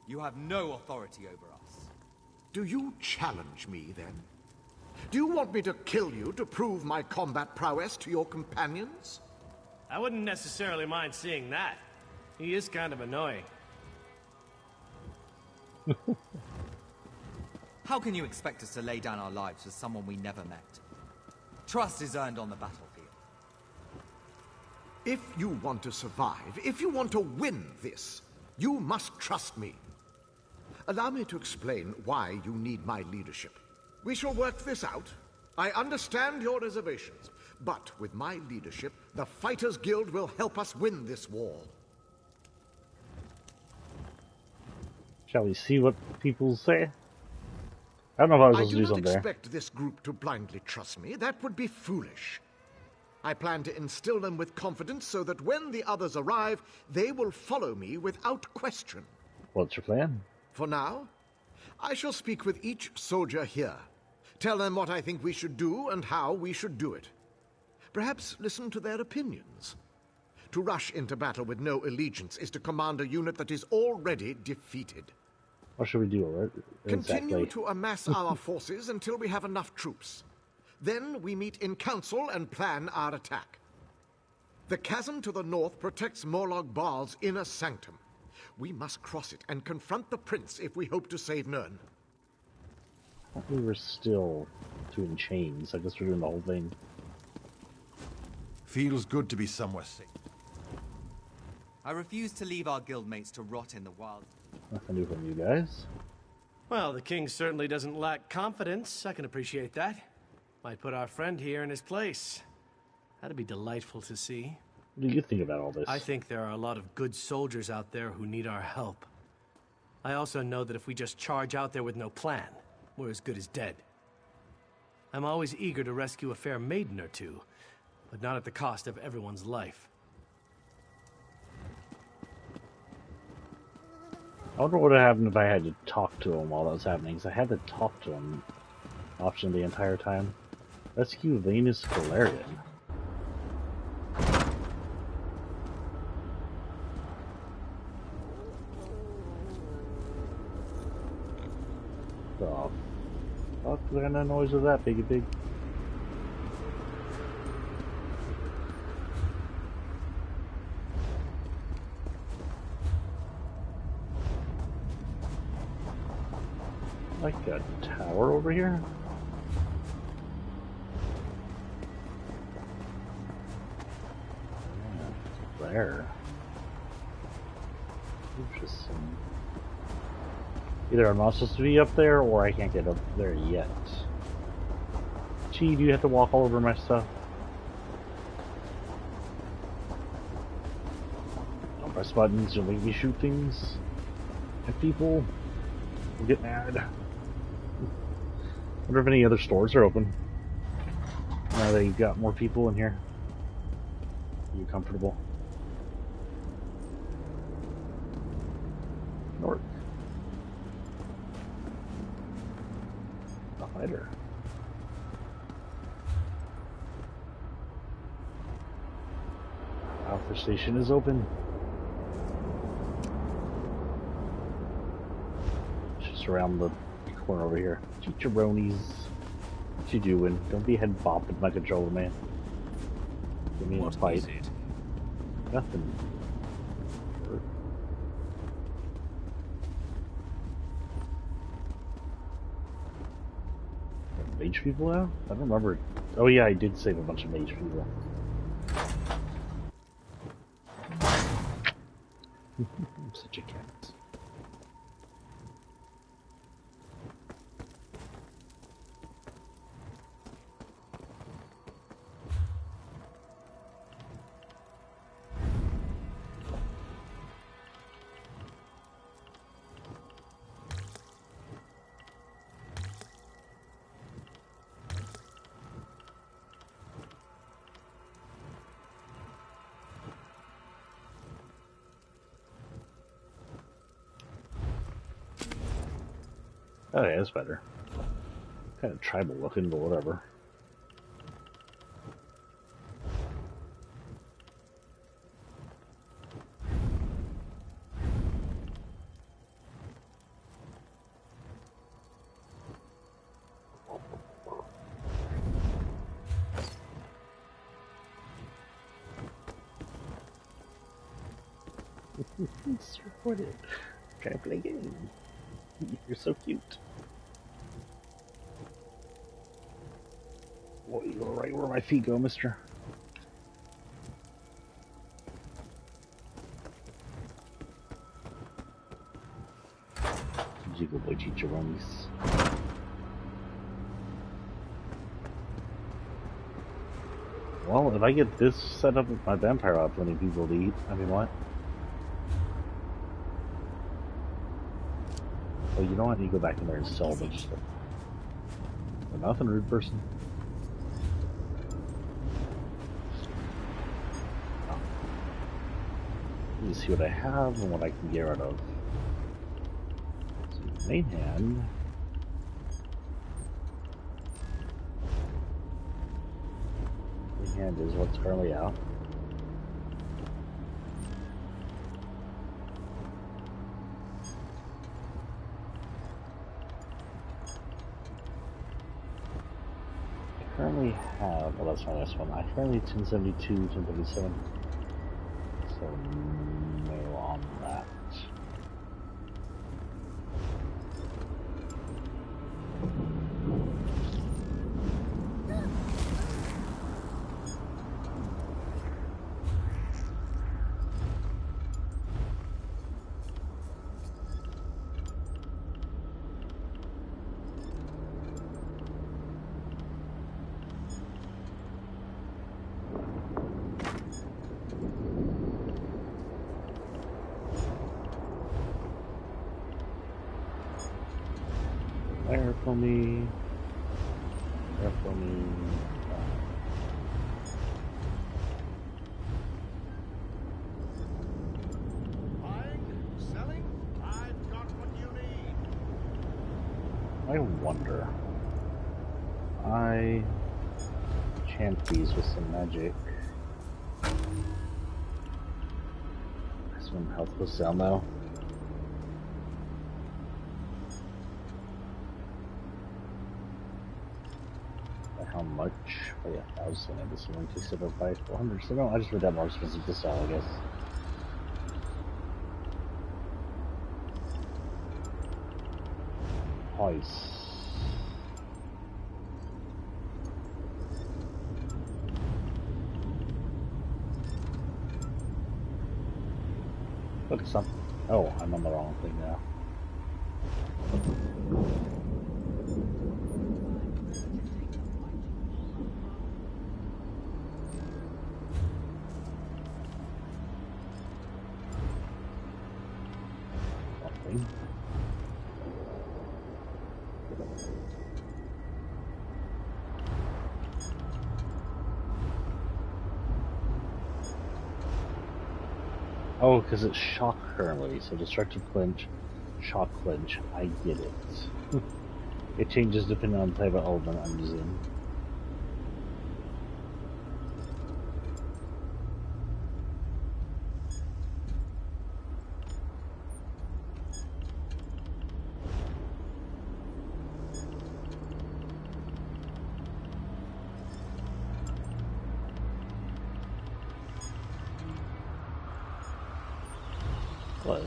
You have no authority over us. Do you challenge me, then? Do you want me to kill you to prove my combat prowess to your companions? I wouldn't necessarily mind seeing that. He is kind of annoying. How can you expect us to lay down our lives for someone we never met? Trust is earned on the battlefield. If you want to survive, if you want to win this, you must trust me. Allow me to explain why you need my leadership. We shall work this out. I understand your reservations, but with my leadership, the Fighters Guild will help us win this war. Shall we see what people say? I don't know if I was supposed to do I do something not there. expect this group to blindly trust me. That would be foolish. I plan to instill them with confidence so that when the others arrive, they will follow me without question. What's your plan? For now, I shall speak with each soldier here. Tell them what I think we should do and how we should do it. Perhaps listen to their opinions. To rush into battle with no allegiance is to command a unit that is already defeated. What should we do? Right? Continue to amass our forces until we have enough troops. Then we meet in council and plan our attack. The chasm to the north protects Morlog Baal's inner sanctum. We must cross it and confront the prince if we hope to save Nirn. I thought we were still doing chains. I guess we're doing the whole thing. Feels good to be somewhere safe. I refuse to leave our guildmates to rot in the wild. Nothing new from you guys. Well, the king certainly doesn't lack confidence. I can appreciate that. Might put our friend here in his place. That'd be delightful to see. What do you think about all this? I think there are a lot of good soldiers out there who need our help. I also know that if we just charge out there with no plan, we're as good as dead. I'm always eager to rescue a fair maiden or two, but not at the cost of everyone's life. I wonder what would happen if I had to talk to him while that was happening, because I had to talk to him option the entire time. Rescue Venus Galarian. The fuck kind of noise was that, Piggy Pig? Like a tower over here? Yeah, there. Interesting. Either I'm not supposed to be up there, or I can't get up there yet. Gee, do you have to walk all over my stuff? Don't press buttons, you'll make me shoot things at people. I'll get mad. Wonder if any other stores are open. Now that you've got more people in here. Are you comfortable? North. The fighter. Alpha station is open. Just around the corner over here. Chicharrones. What you doing? Don't be head bopping my controller, man. Give me a fight. Nothing. Mage people now? I don't remember. Oh yeah, I did save a bunch of mage people. I'm such a cat. Oh yeah, that's better. Kind of tribal looking, but whatever. It's recorded. Trying to play a game. You're so cute. Well, you go right where my feet go, mister. Jiggle boy chicharrones. Well, if I get this set up with my vampire, I'll have plenty of people to eat. I mean, what? Oh, you know what? I need to go back in there and sell a bunch of stuff. Nothing, rude person. Let me see what I have and what I can get rid of. So, main hand. Main hand is what's currently out. I currently have, well, that's my last one. I currently 1072, 1037. So, no on that. There for me. There for me. Buying? Selling? I've got what you need. I wonder. I chant these with some magic. Some health goes down though. How much? Oh yeah, 1,000. And this one takes it up by 400. So no, I just made that more expensive to sell, I guess. twice. Look, something. Oh, I'm on the wrong thing now. Something. Oh, because it's shock currently, so destructive clinch, shock clinch. I get it. It changes depending on the type of element I'm using. Hello.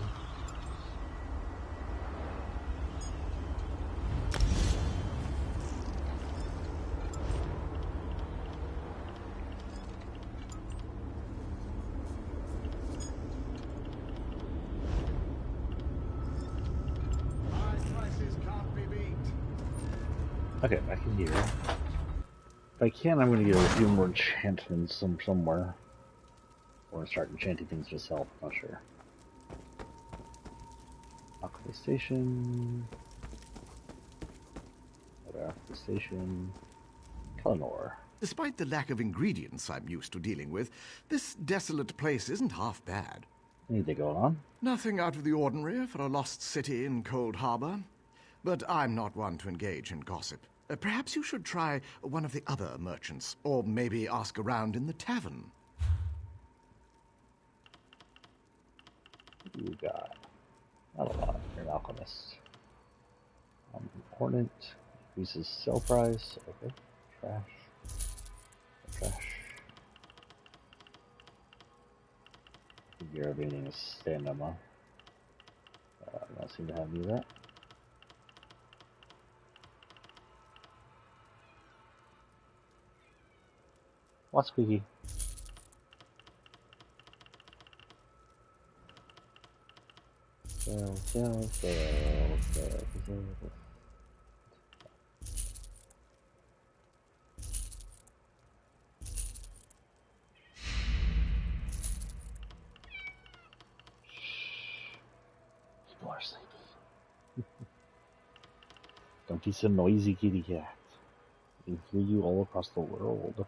Okay, back in here. If I can, I'm going to get a few more enchantments somewhere. Or start enchanting things myself, I'm not sure. Alchemy Station. Alchemy Station. Kalanor. Despite the lack of ingredients I'm used to dealing with, this desolate place isn't half bad. Anything going on? Nothing out of the ordinary for a lost city in Cold Harbor. But I'm not one to engage in gossip. Perhaps you should try one of the other merchants, or maybe ask around in the tavern. You got not a lot. You're an alchemist. Important. Increases sell price. Okay. Trash. Your everything is stamina. I don't seem to have any of that. What's squeaky? Sell. People are sleepy. Don't be so noisy, kitty cat. I can hear you all across the world.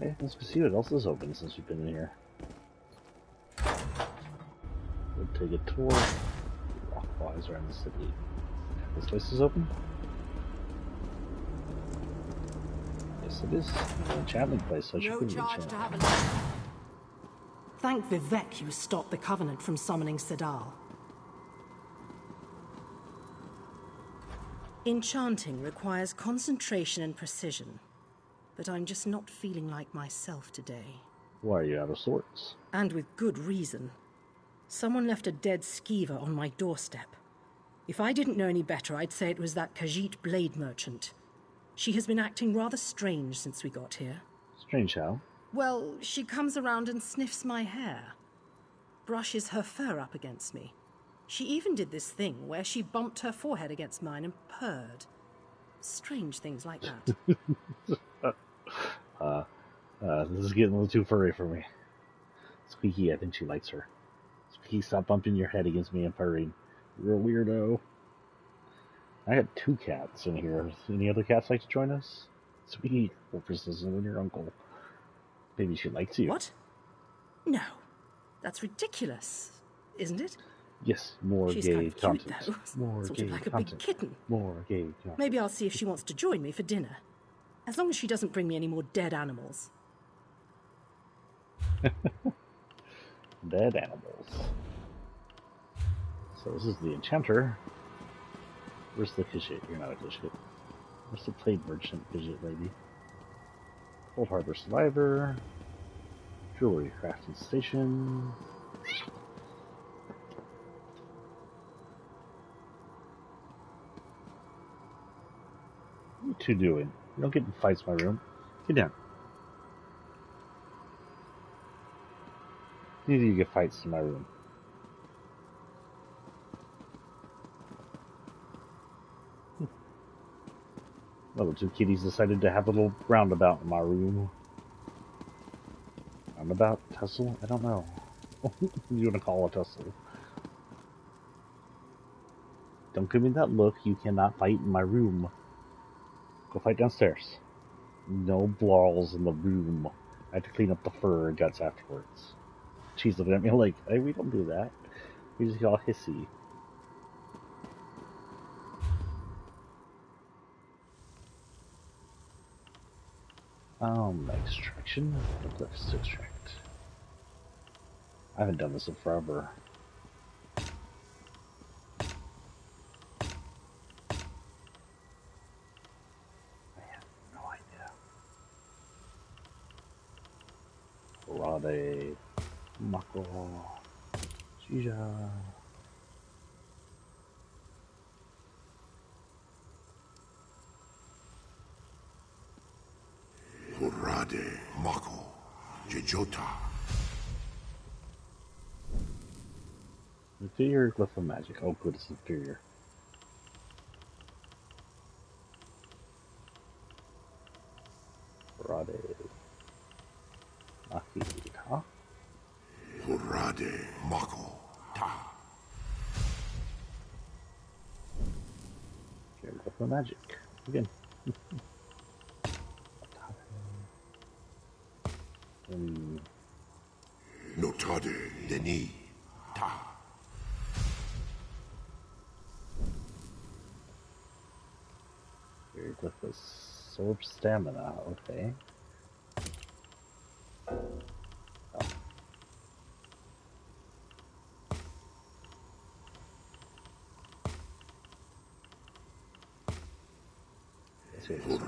Okay, let's go see what else is open since we've been in here. We'll take a tour. Walkwise around the city. This place is open? Yes, it is. It's an enchantment place, so I should be enchanted. Thank Vivek you stopped the Covenant from summoning Sedal. Enchanting requires concentration and precision, but I'm just not feeling like myself today. Why are you out of sorts? And with good reason. Someone left a dead skeever on my doorstep. If I didn't know any better, I'd say it was that Khajiit blade merchant. She has been acting rather strange since we got here. Strange how? Well, she comes around and sniffs my hair. Brushes her fur up against me. She even did this thing where she bumped her forehead against mine and purred. Strange things like that. This is getting a little too furry for me. Squeaky, I think she likes her. Squeaky, stop bumping your head against me and purring. You're a weirdo. I had 2 cats in here. Any other cats like to join us? Sweetie, Wolfers isn't your uncle. Maybe she likes you. What? No. That's ridiculous, isn't it? Yes, more She's gay kind of content. cute, though. More sort gay of like a content. big kitten. More gay content. Maybe I'll see if she wants to join me for dinner. As long as she doesn't bring me any more dead animals. Dead animals. So this is the enchanter. Where's the Khajiit? You're not a Khajiit. Where's the blade merchant Khajiit lady? Cold Harbor Survivor. Jewelry crafting station. What are you two doing? You don't get in fights in my room. Get down. Neither of you get fights in my room. Well, the two kitties decided to have a little roundabout in my room. Roundabout? Tussle? I don't know. What do you want to call a tussle? Don't give me that look. You cannot fight in my room. Go fight downstairs. No brawls in the room. I have to clean up the fur and guts afterwards. She's looking at me like, hey, we don't do that. We just get all hissy. Extraction. The glyphs to extract. I haven't done this in forever. I have no idea. Rade. Mako. Shija. Rade. Mako. Jejota. Inferior glyph of magic. Oh, good, it's inferior. Rade. Maki. Huh? Rade. Mako. Ta. Inferior glyph of magic. Again. Notade. Deni. Ta. Inferior glyph of sword stamina. Okay.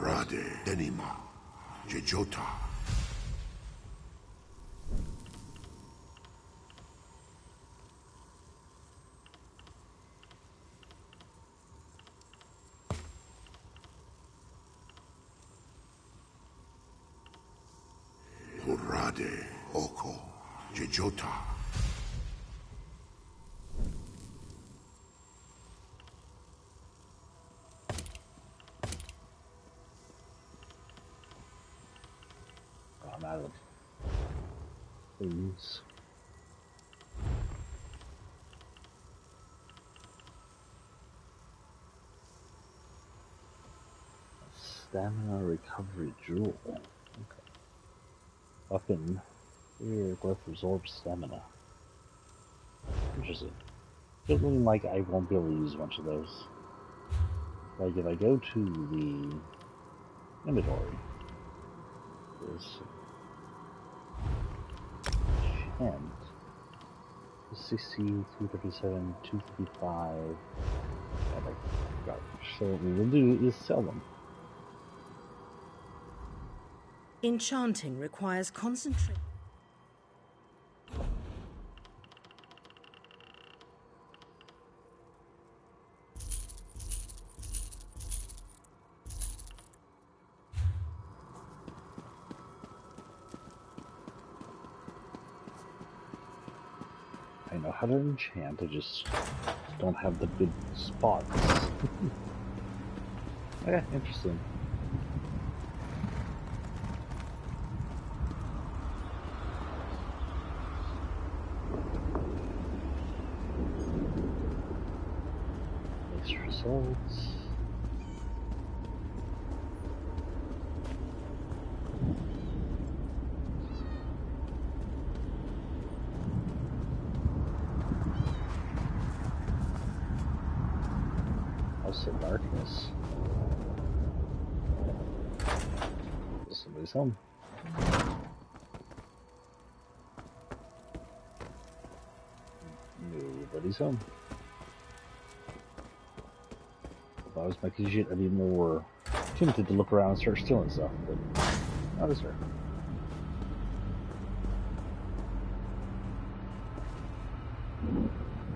Rade. Denima. Jejota. Rade. Oko. Jejota. I'm out of things. Stamina recovery jewel. Okay. Weapon. Here, glyph absorbs stamina. Interesting. Feeling like I won't be able to use a bunch of those. Like if I go to the inventory, there's chant. 60, 337, 255. And I got. So what we will do is sell them. Enchanting requires concentration. I know how to enchant, I just don't have the good spots. Yeah, interesting. Mixed results. House of Darkness. Somebody's home. Nobody's home. If I was making shit, I'd be more tempted to look around and start stealing stuff, but That is her.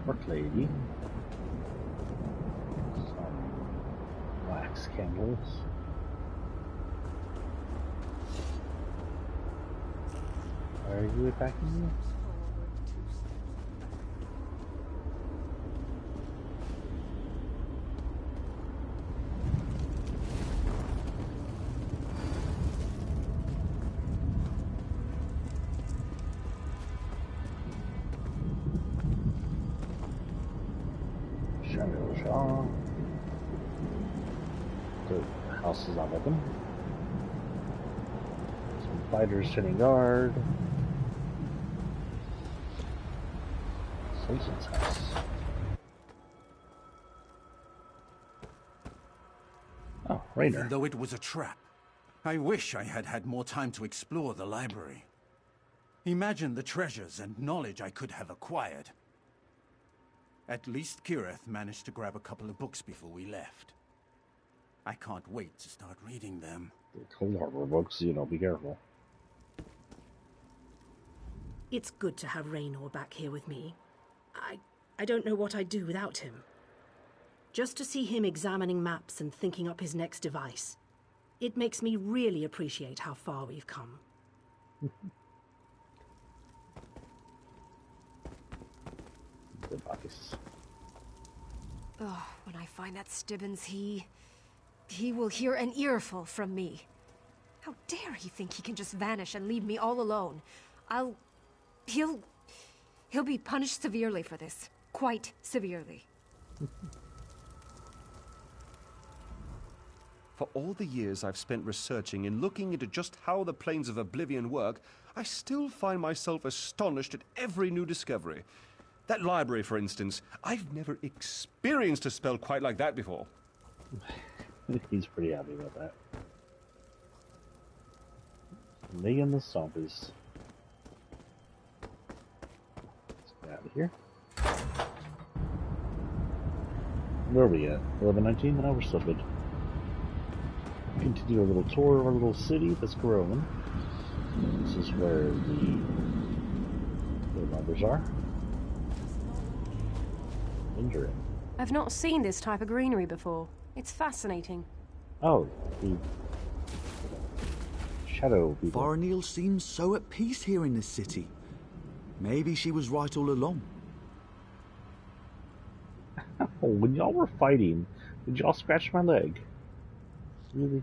Work lady. Some wax candles. Are you attacking me? The house is not open. Some fighters sitting guard. Satan's house. Oh, Rainer. Even though it was a trap, I wish I had had more time to explore the library. Imagine the treasures and knowledge I could have acquired. At least Kirith managed to grab a couple of books before we left. I can't wait to start reading them. The Coldharbor books, you know, be careful. It's good to have Raynor back here with me. I don't know what I'd do without him. Just to see him examining maps and thinking up his next device, it makes me really appreciate how far we've come. Device. Oh, when I find that Stibbons, he will hear an earful from me. How dare he think he can just vanish and leave me all alone? He'll be punished severely for this. Quite severely. For all the years I've spent researching and looking into just how the Planes of Oblivion work, I still find myself astonished at every new discovery. That library, for instance, I've never experienced a spell quite like that before. He's pretty happy about that. Me and the zombies. Let's get out of here. Where are we at? 11:19? No, we're still good. Continue a little tour of our little city that's growing. This is where the robbers are. Injuring. I've not seen this type of greenery before. It's fascinating. Oh, the shadow people. Faranil seems so at peace here in this city. Maybe she was right all along. When y'all were fighting, did y'all scratch my leg? Really?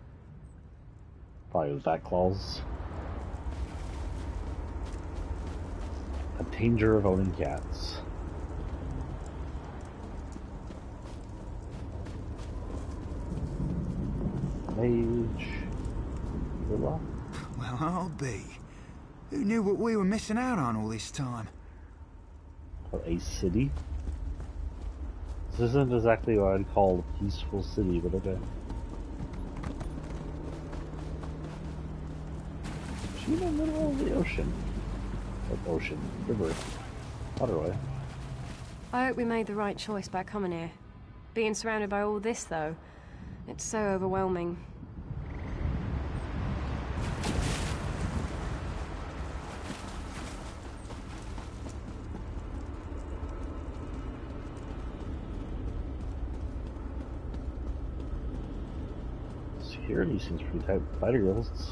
Probably with back claws. A danger of owning cats. Mage. Villa. Well, I'll be. Who knew what we were missing out on all this time? A city? This isn't exactly what I'd call a peaceful city, but okay. She's in the middle of the ocean. Like ocean, river, waterway. I hope we made the right choice by coming here. Being surrounded by all this, though, it's so overwhelming. Security seems pretty tight with fighter guilds.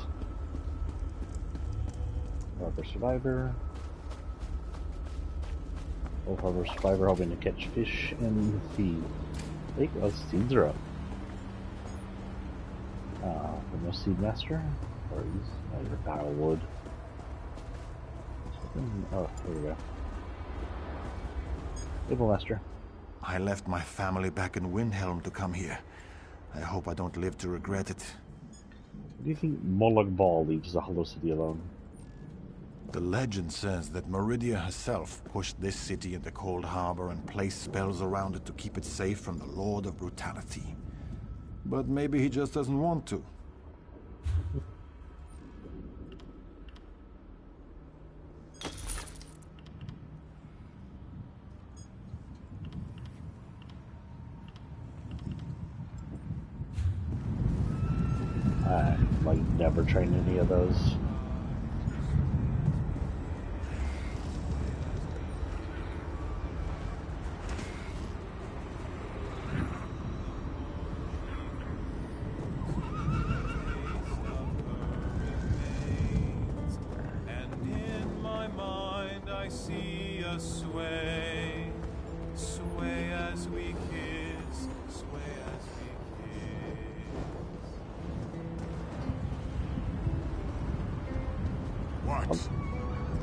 Harbor Survivor. Old Harbor Survivor hoping to catch fish in the lake. Oh, seeds are up. No Seed Master? Or is your battle wood? Oh, there we go. Able Master. I left my family back in Windhelm to come here. I hope I don't live to regret it. Do you think Molag Bal leaves the Hollow City alone? The legend says that Meridia herself pushed this city into Coldharbor and placed spells around it to keep it safe from the Lord of Brutality. But maybe he just doesn't want to. never train any of those.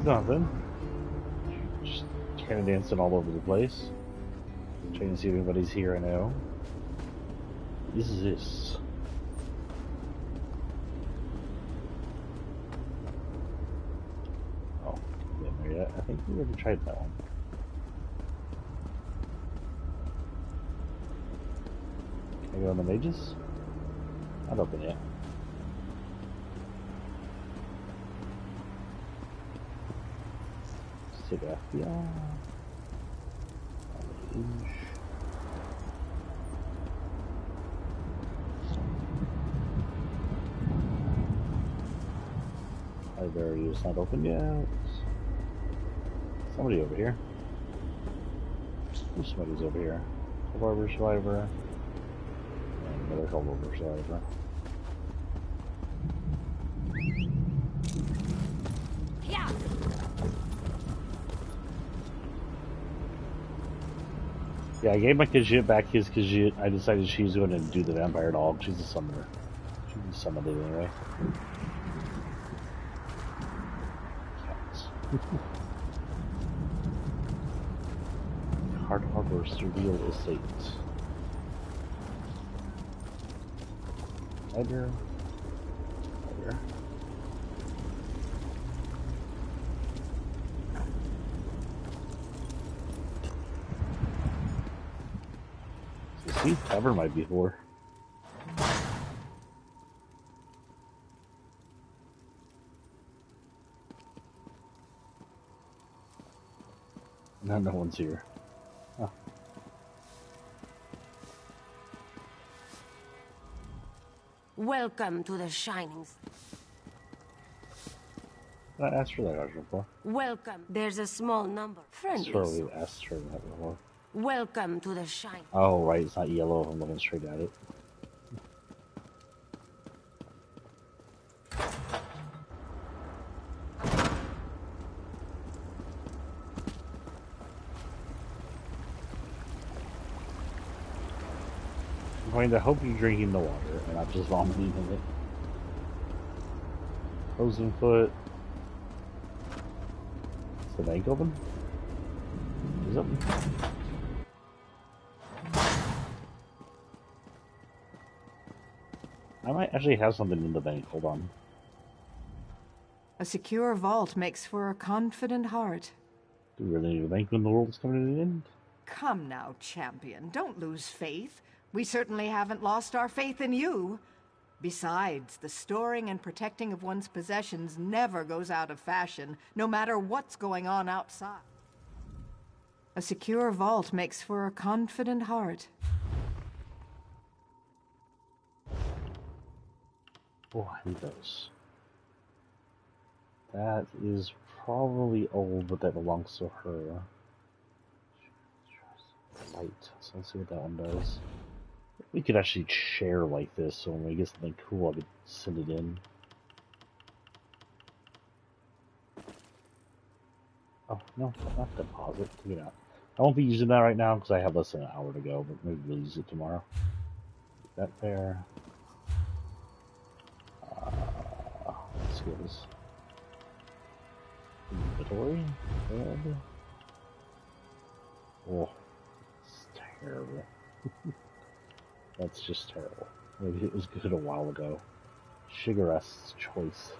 Nothing. Just kind of dancing all over the place. Trying to see if anybody's here I know. What is this? Oh, getting there yet? I think we already tried that one. Can I go on the mages? Not open yet. Yeah. Library is not open yet. Somebody over here. Somebody's over here. Coldharbor survivor. And another Coldharbor survivor. Yeah. Yeah, I gave my Khajiit back his Khajiit. I decided she's going to do the vampire dog. She's a summoner. She summoned it anyway. Cats. Coldharbor's surreal estate. Ledger. Ledger. See, tavern might be for. No one's here. Huh. Welcome to the Shinings. I asked for that question before. Welcome. There's a small number. Friendly. Sure, we asked her that before. Welcome to the Shine. Oh, right, it's not yellow. I'm looking straight at it. I'm going to hope you're drinking the water and not just vomiting in it. Frozen foot. Is the bank open? Is it? I might actually have something in the bank. Hold on. A secure vault makes for a confident heart. Do we really need a bank when the world is coming to the end? Come now, champion. Don't lose faith. We certainly haven't lost our faith in you. Besides, the storing and protecting of one's possessions never goes out of fashion, no matter what's going on outside. A secure vault makes for a confident heart. Oh, I need those. That is probably old, but that belongs to her. Light. So let's see what that one does. We could actually share like this, so when we get something cool, I could send it in. Oh, no, not deposit. Take it out. I won't be using that right now because I have less than an hour to go, but maybe we'll use it tomorrow. Get that there. Skills. Inventory. Good. Oh, it's terrible. That's just terrible. Maybe it was good a while ago. Shigareth's choice.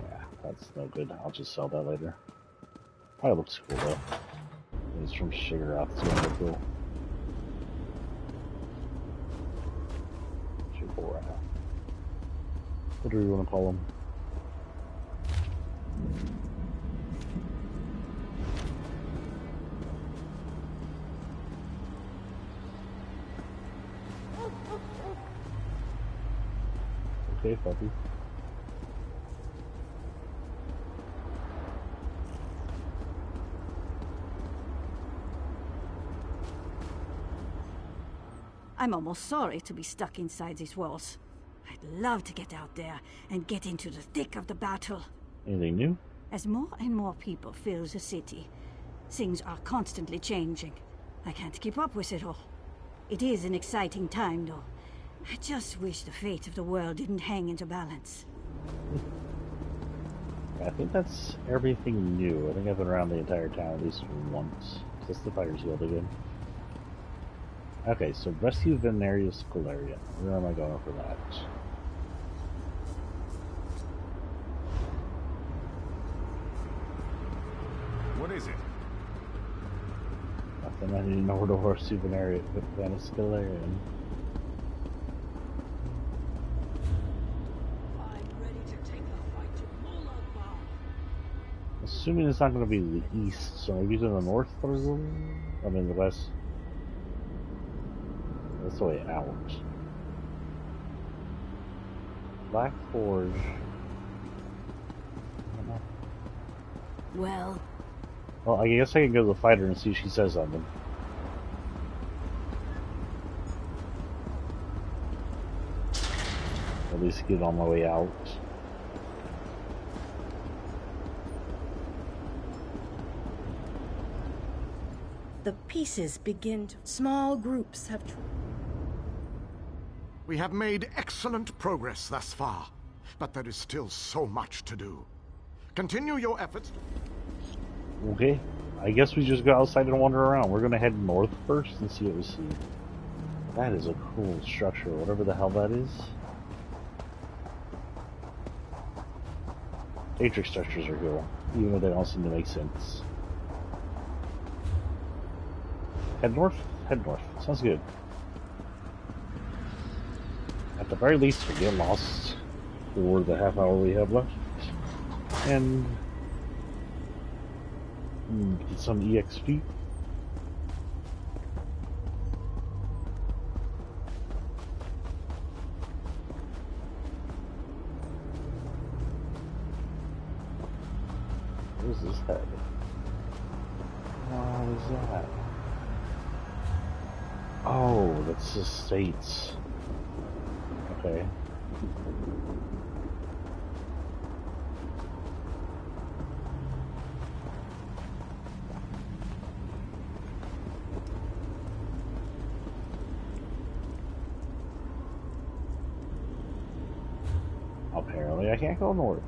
Yeah, that's no good. I'll just sell that later. Probably looks cool though. It's from Shigareth. It's gonna look cool. Too cool right now. What do we want to call them? Okay, puppy. I'm almost sorry to be stuck inside these walls. I'd love to get out there and get into the thick of the battle. Anything new? As more and more people fill the city, things are constantly changing. I can't keep up with it all. It is an exciting time, though. I just wish the fate of the world didn't hang into balance. I think that's everything new. I think I've been around the entire town at least once. Just the Fighters Guild again. Okay, so rescue Venarius Galarian. Where am I going for that? What is it? Nothing. I didn't know where to rescue Venarius Galarian. Assuming it's not going to be the east, so maybe to the north or I mean the west. That's the way out. Black Forge. Well, I guess I can go to the fighter and see if she says something. At least get on my way out. The pieces begin to... Small groups have... We have made excellent progress thus far, but there is still so much to do. Continue your efforts. Okay, I guess we just go outside and wander around. We're gonna head north first and see what we see. That is a cool structure, whatever the hell that is. Matrix structures are cool, even though they don't seem to make sense. Head north? Head north. Sounds good. At the very least, we get lost for the half hour we have left. And get some EXP. Where's this head? What is that? Oh, that's the states. Okay. Apparently I can't go north.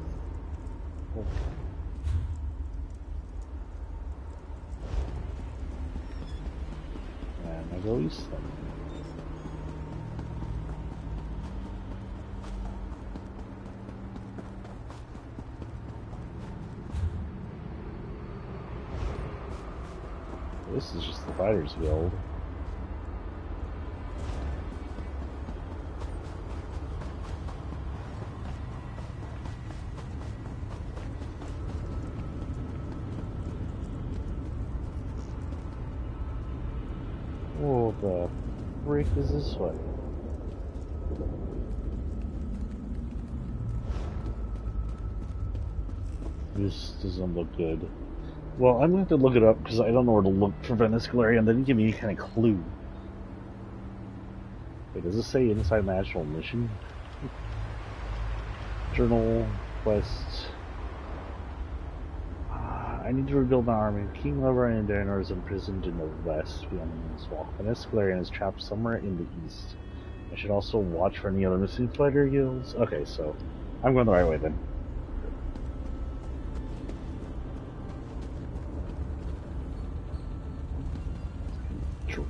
And I go east then. This is just the Fighters Guild. Oh, the frick is this way? This doesn't look good. Well, I'm going to have to look it up because I don't know where to look for Venarius Galarian. They didn't give me any kind of clue. Wait, does it say inside the actual mission? Journal, quest. I need to rebuild my army. King Lover and Daenerys is imprisoned in the west beyond the Moon's Walk. Venarius Galarian is trapped somewhere in the east. I should also watch for any other missing fighter guilds. Okay, so I'm going the right way then.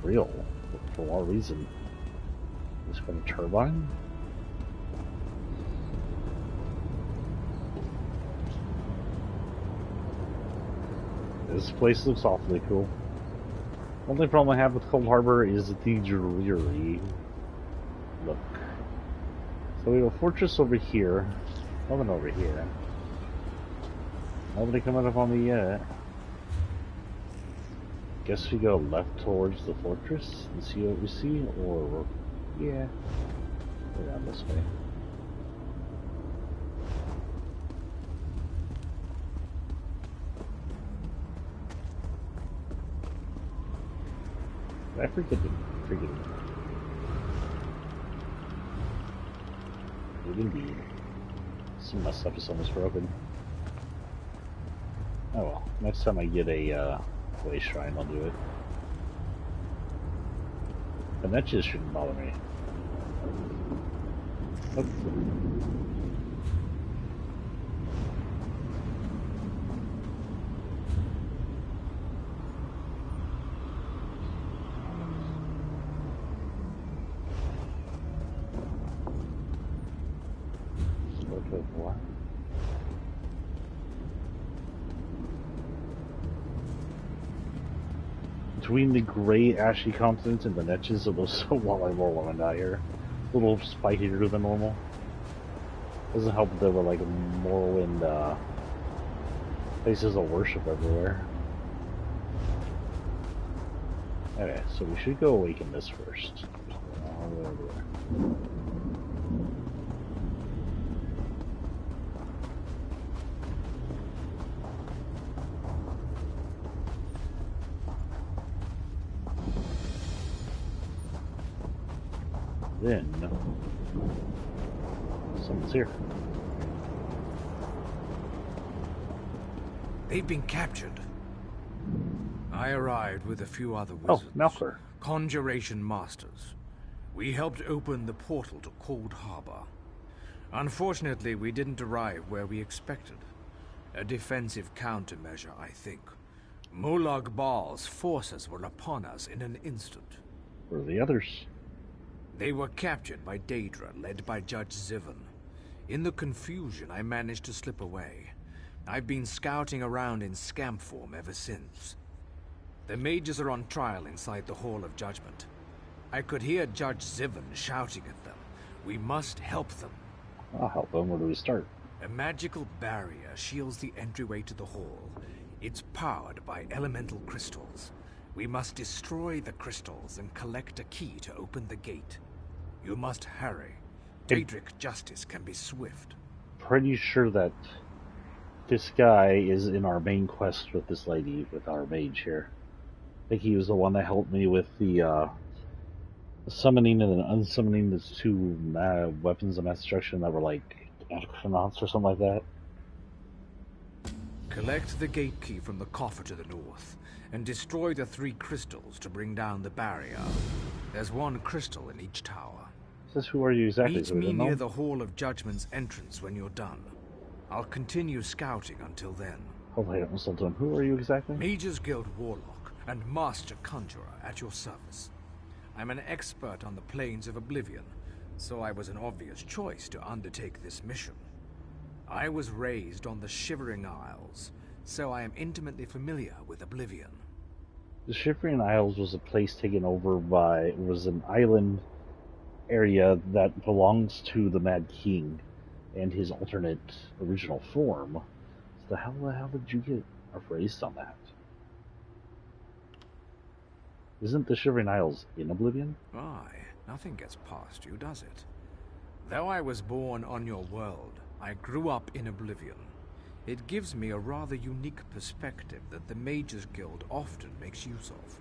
Real for what reason? Is it a turbine? This place looks awfully cool. The only problem I have with Coldharbor is the dreary look. So we have a fortress over here. Nothing over here. Nobody coming up on me yet. Guess we go left towards the fortress and see what we see, or yeah, go down this way. I forget it. Indeed. Some of my stuff is almost broken. Oh well. Next time I get a way shrine, I'll do it. And that just shouldn't bother me. Oh. Between the gray ashy continents and the niches of those volleyball women out here, a little spikier than normal. Doesn't help that there were like Morrowind places of worship everywhere. Okay, so we should go awaken this first. Then someone's here. They've been captured. I arrived with a few other wizards. Oh, Malker. Conjuration masters. We helped open the portal to Cold Harbor. Unfortunately, we didn't arrive where we expected. A defensive countermeasure, I think. Molag Baal's forces were upon us in an instant. Where are the others? They were captured by Daedra, led by Judge Zivon. In the confusion, I managed to slip away. I've been scouting around in scamp form ever since. The mages are on trial inside the Hall of Judgment. I could hear Judge Zivon shouting at them. We must help them. I'll help them. Where do we start? A magical barrier shields the entryway to the hall. It's powered by elemental crystals. We must destroy the crystals and collect a key to open the gate. You must hurry. Daedric justice can be swift. Pretty sure that this guy is in our main quest with this lady, with our mage here. I think he was the one that helped me with the summoning and unsummoning those two weapons of mass destruction that were like astronauts or something like that. Collect the gate key from the coffer to the north, and destroy the 3 crystals to bring down the barrier. There's 1 crystal in each tower. Says who are you exactly? Meet me near the Hall of Judgment's entrance when you're done. I'll continue scouting until then. Oh wait, I'm still done. Who are you exactly? Mages Guild Warlock and Master Conjurer at your service. I'm an expert on the planes of Oblivion, so I was an obvious choice to undertake this mission. I was raised on the Shivering Isles, so I am intimately familiar with Oblivion. The Shivering Isles was a place taken over by, was an island area that belongs to the Mad King and his alternate original form. So how the hell did you get raised on that? Isn't the Shivering Isles in Oblivion? Aye, nothing gets past you, does it? Though I was born on your world, I grew up in Oblivion. It gives me a rather unique perspective that the Mages Guild often makes use of.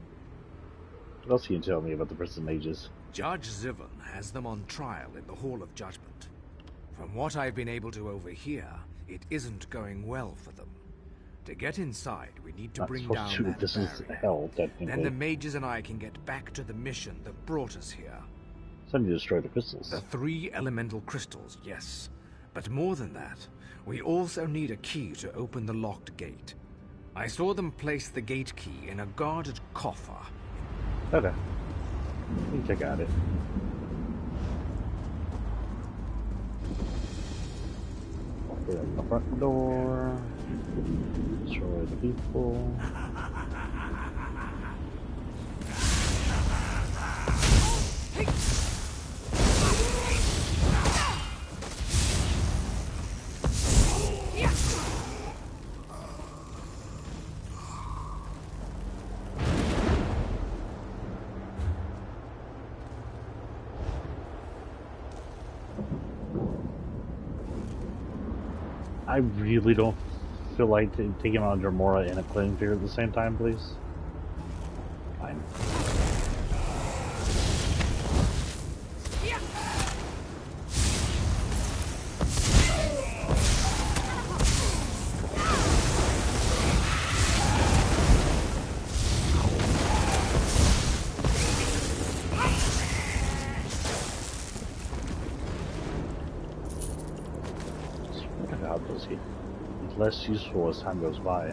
What else can you tell me about the prison mages? Judge Zivon has them on trial in the Hall of Judgment. From what I've been able to overhear, it isn't going well for them. To get inside, we need to bring down that this barrier. Is hell, technically. Then the mages and I can get back to the mission that brought us here. So I need to destroy the crystals. The 3 elemental crystals, yes. But more than that, we also need a key to open the locked gate. I saw them place the gate key in a guarded coffer. Okay. I think I got it. Open the front door. Destroy the people. I really don't feel like taking on Dremora and a cleansing fear at the same time, please. Fine. less useful as time goes by.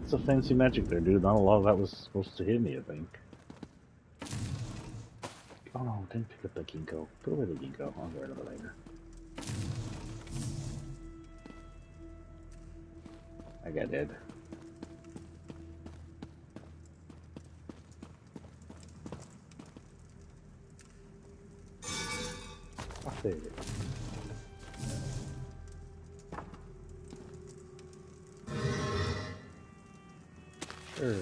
It's a fancy magic there, dude. Not a lot of that was supposed to hit me, I think. Oh no, didn't pick up the ginkgo. Put away the ginkgo. I'll get rid of it later. I got dead. I'll save it. Sure.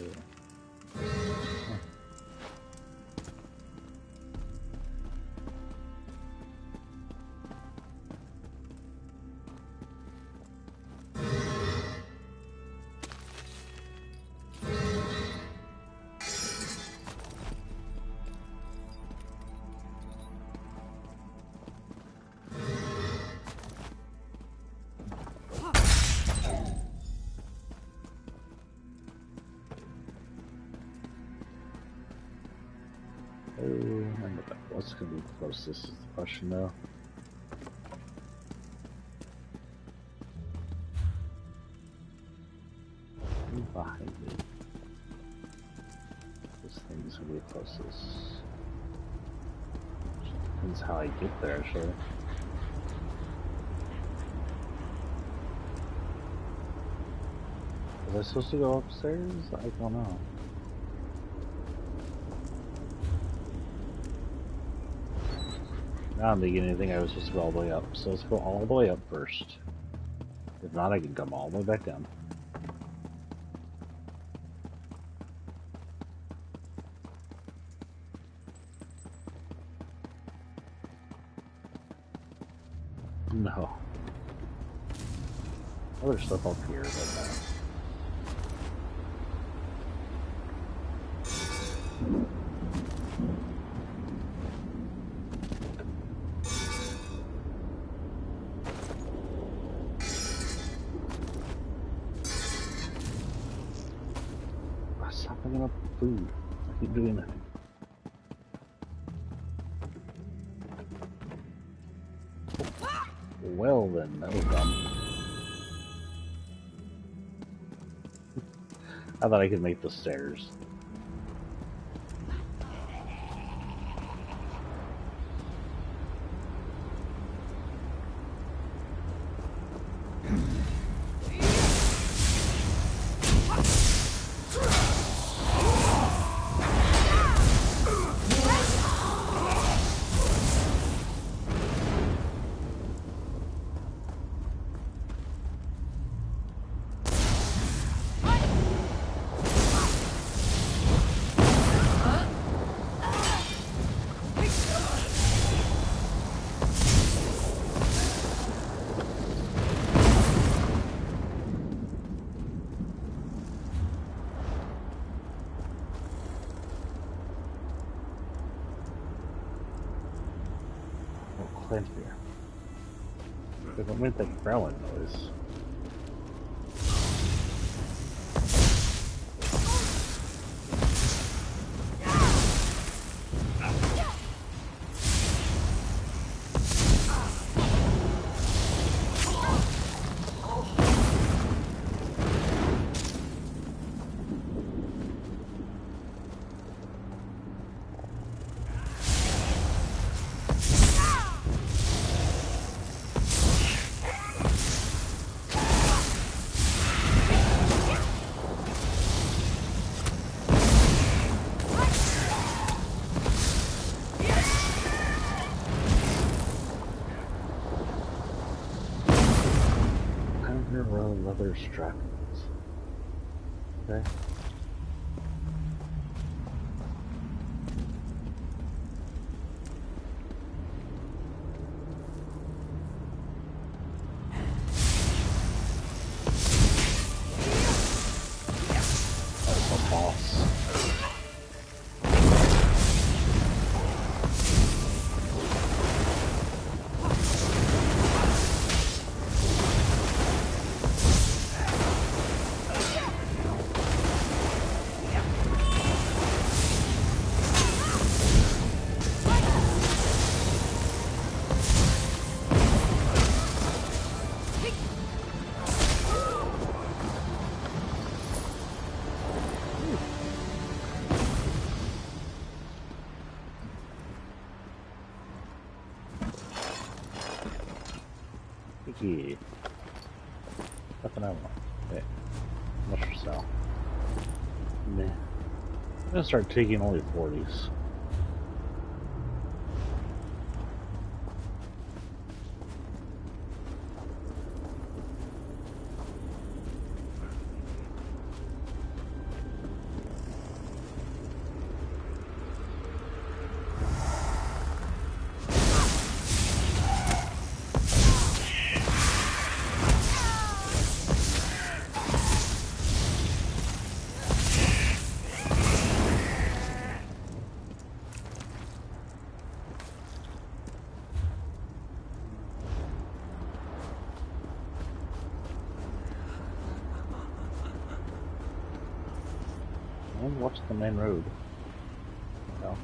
What's going to be closest is the question, though. Behind me. This thing's going to be closest. Depends how I get there, actually. Was I supposed to go upstairs? I don't know. I don't think anything I was supposed to go all the way up, so let's go all the way up first. If not, I can come all the way back down. No. Other stuff up here, but food. I keep doing that. Well then, that was dumb. I thought I could make the stairs. Here. What made that growling noise? Leather strappings. Okay. That's a boss. Yeah. Nothing I want. Okay. Much for sale. Meh. I'm gonna start taking only 40s. And watch the main road. No.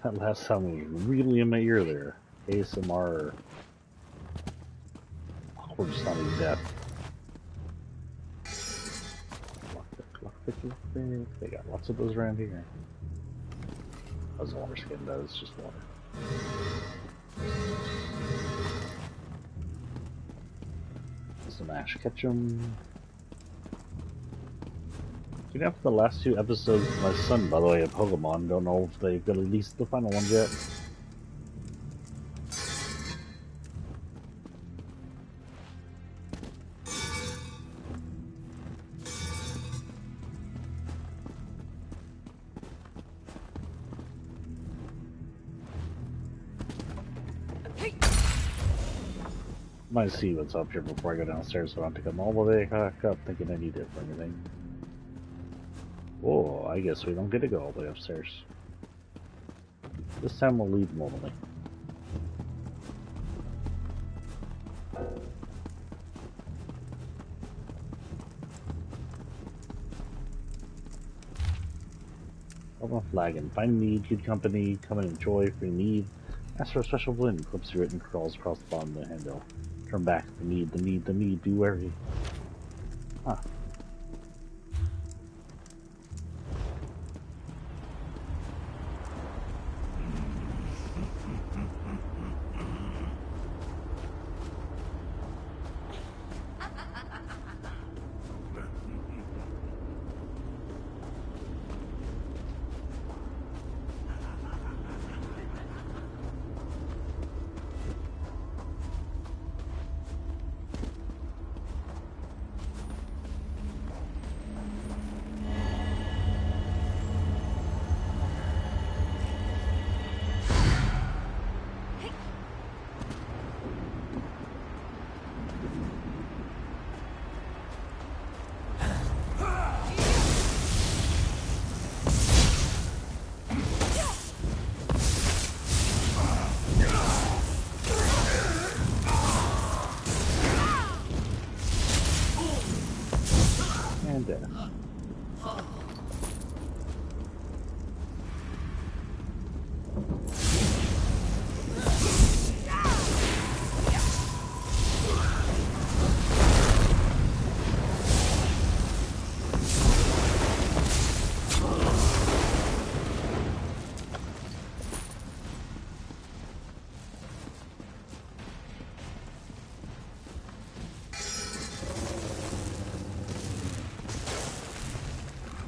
That last sound was really in my ear there. ASMR. Awkward sounding death. Lockpick. They got lots of those around here. As a water skin does, just water. Some Ash Ketchum. After the last 2 episodes, my son, by the way, of Pokemon, don't know if they've released the final ones yet. Might see what's up here before I go downstairs, so I don't pick them all the way back up thinking I need it for anything. Oh, I guess we don't get to go all the way upstairs. This time we'll leave normally. Open flag and find need, good company, come and enjoy, free need. Ask for a special blend, clips through it and crawls across the bottom of the handle. Turn back, the need, be wary. Huh.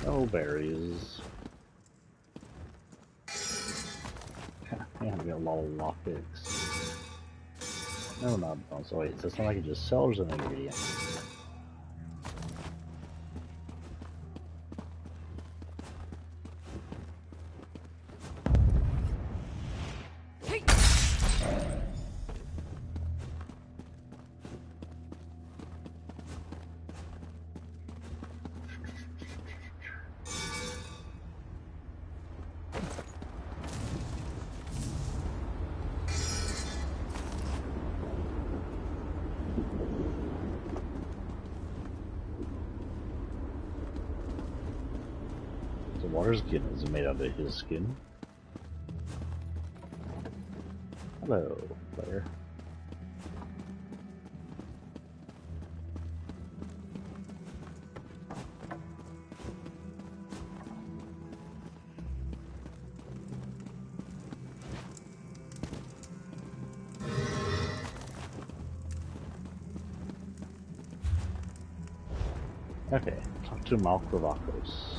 Oh, berries. Man, we got a lot of lockpicks. No, not. Oh, so wait, so it's not like it just sells an ingredient. water skin is made out of his skin. Hello, player. Okay, talk to Malkravakos.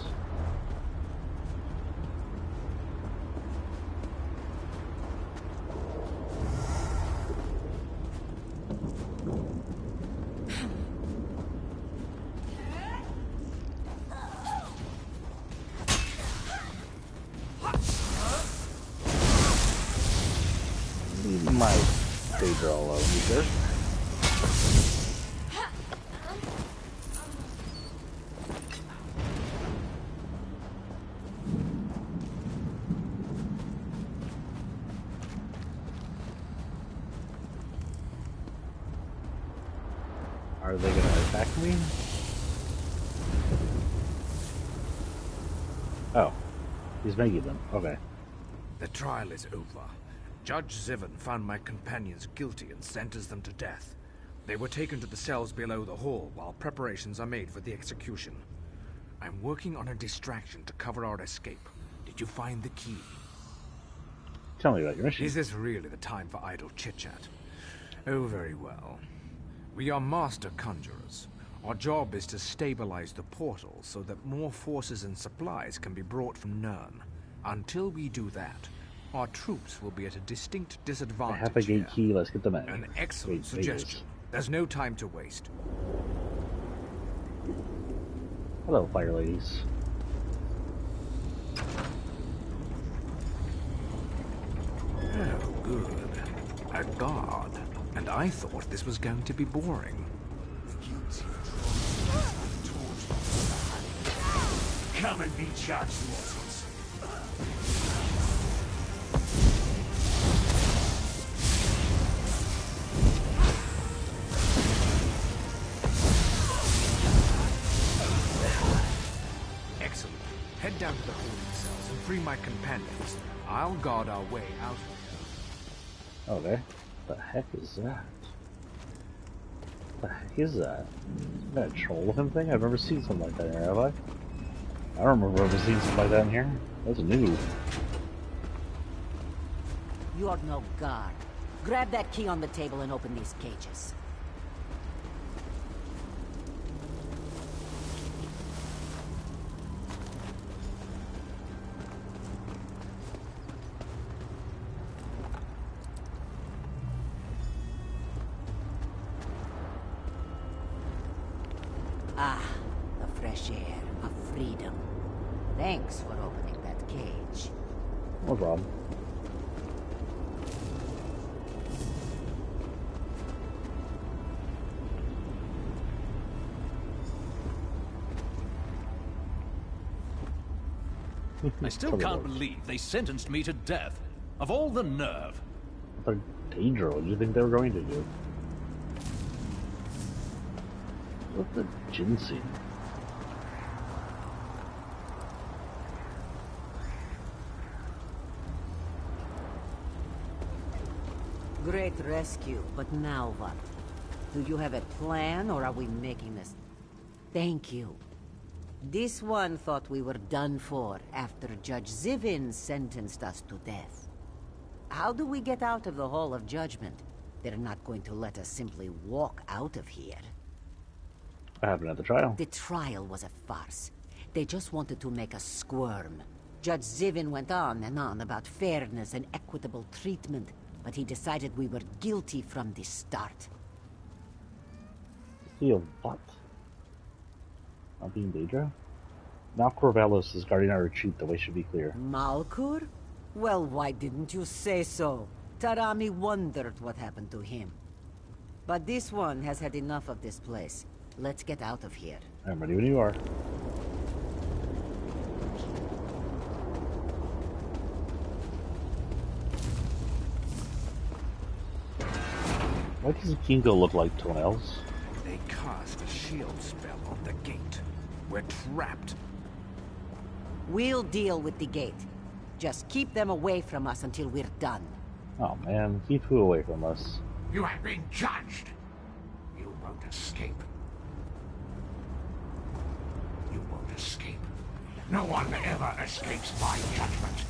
My Pedro all over me, sir. Are they gonna attack me? Oh, he's making them. Okay. The trial is over. Judge Zivin found my companions guilty and sentenced them to death. They were taken to the cells below the hall while preparations are made for the execution. I'm working on a distraction to cover our escape. Did you find the key? Tell me about your mission. Is this really the time for idle chit-chat? Oh, very well. We are master conjurers. Our job is to stabilize the portal so that more forces and supplies can be brought from Nirn. Until we do that, our troops will be at a distinct disadvantage. I have a gate key, let's get them in. An excellent suggestion. There's no time to waste. Hello, fire ladies. Oh, good. A guard. And I thought this was going to be boring. Come and be judged, mortals. Excellent. Head down to the holding cells and free my companions. I'll guard our way out of here. Okay. What the heck is that? What the heck is that? Is that a troll looking thing? I've never seen something like that in here, have I? I don't remember ever seeing something like that in here. That's new. You're no guard. Grab that key on the table and open these cages. Ah, the fresh air of freedom. Thanks for opening that cage. No problem. I still can't believe they sentenced me to death. Of all the nerve. What danger? What do you think they were going to do? What's the ginseng? Great rescue, but now what? Do you have a plan, or are we making this? Thank you. This one thought we were done for after Judge Zivin sentenced us to death. How do we get out of the Hall of Judgment? They're not going to let us simply walk out of here. What happened at the trial? The trial was a farce. They just wanted to make us squirm. Judge Zivin went on and on about fairness and equitable treatment, but he decided we were guilty from the start. Guilty of what? Not being Daedra? Now Corvallis is guarding our retreat, the way should be clear. Malkur? Well, why didn't you say so? Tarami wondered what happened to him. But this one has had enough of this place. Let's get out of here. I'm ready when you are. What does Kingo look like to anyone else? They cast a shield spell on the gate. We're trapped. We'll deal with the gate. Just keep them away from us until we're done. Oh man, keep who away from us? You have been judged. You won't escape. You won't escape. No one ever escapes my judgment.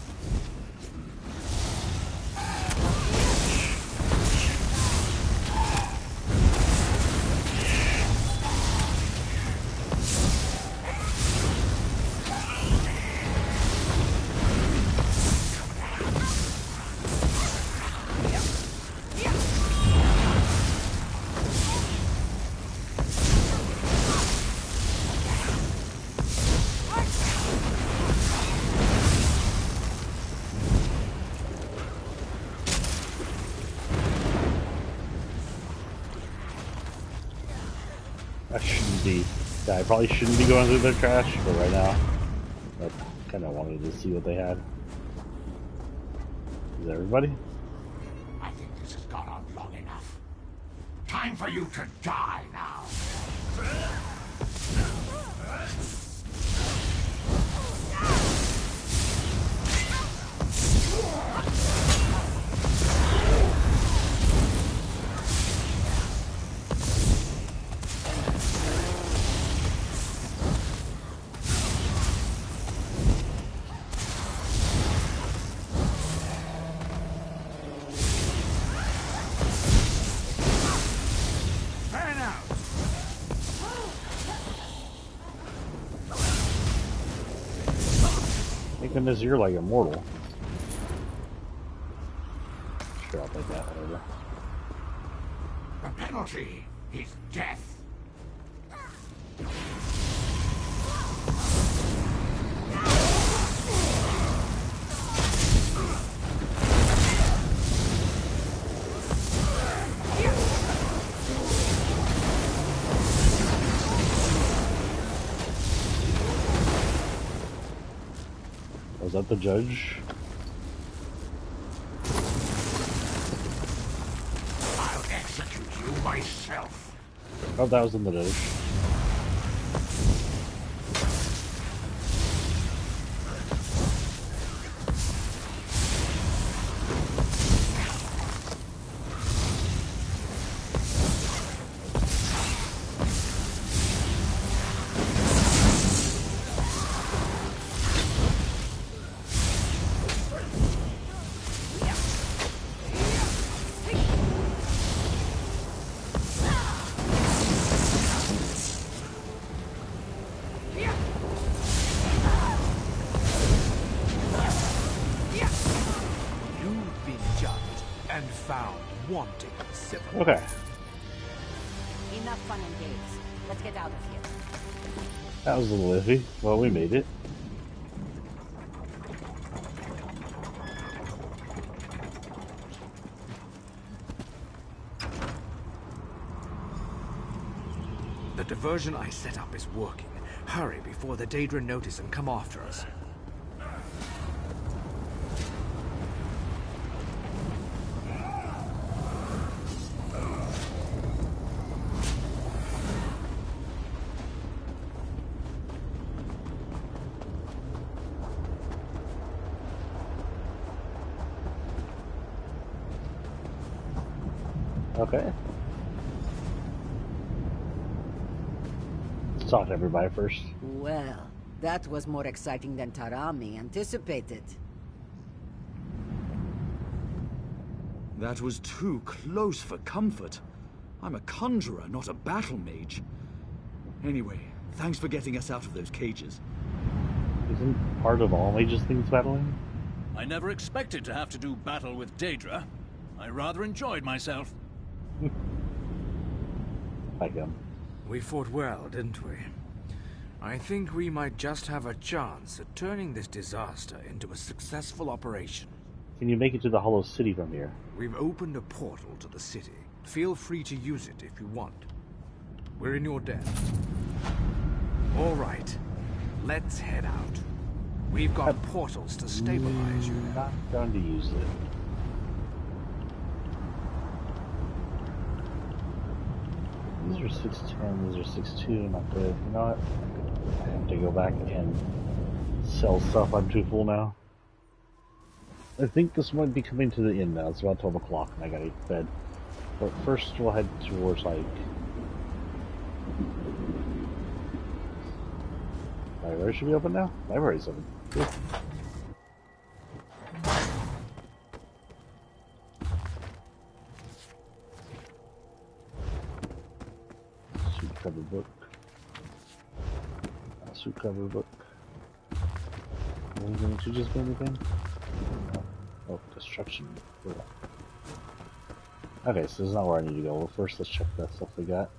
I shouldn't be. Yeah, I probably shouldn't be going through their trash, but right now, I kind of wanted to see what they had. Is everybody? I think this has gone on long enough. Time for you to die now. Thank goodness you're like immortal. Sure, I'll take that, whatever. The penalty is death. Was that the judge? I'll execute you myself. Oh, that was in the judge. Wanting civil. Okay. Enough fun and games. Let's get out of here. That was a little iffy. Well, we made it. The diversion I set up is working. Hurry before the Daedra notice and come after us. Okay. Let's talk to everybody first. Well, that was more exciting than Tarami anticipated. That was too close for comfort. I'm a conjurer, not a battle mage. Anyway, thanks for getting us out of those cages. Isn't part of all mages things battling? I never expected to have to do battle with Daedra. I rather enjoyed myself. Like him. We fought well, didn't we? I think we might just have a chance at turning this disaster into a successful operation. Can you make it to the Hollow City from here? We've opened a portal to the city. Feel free to use it if you want. We're in your debt. All right, let's head out. We've got portals to stabilize you. Not going to use it. These are 610, these are 6.2, not good. You know what? I have to go back and sell stuff. I'm too full now. I think this might be coming to the end now. It's about 12 o'clock and I gotta get to bed. But first we'll head towards, like... Library should be open now? Library's open. Cool. Suit cover book. Suit cover book. Are we going to just do anything? No. Oh, construction. Okay, so this is not where I need to go. Well, first let's check that stuff we got.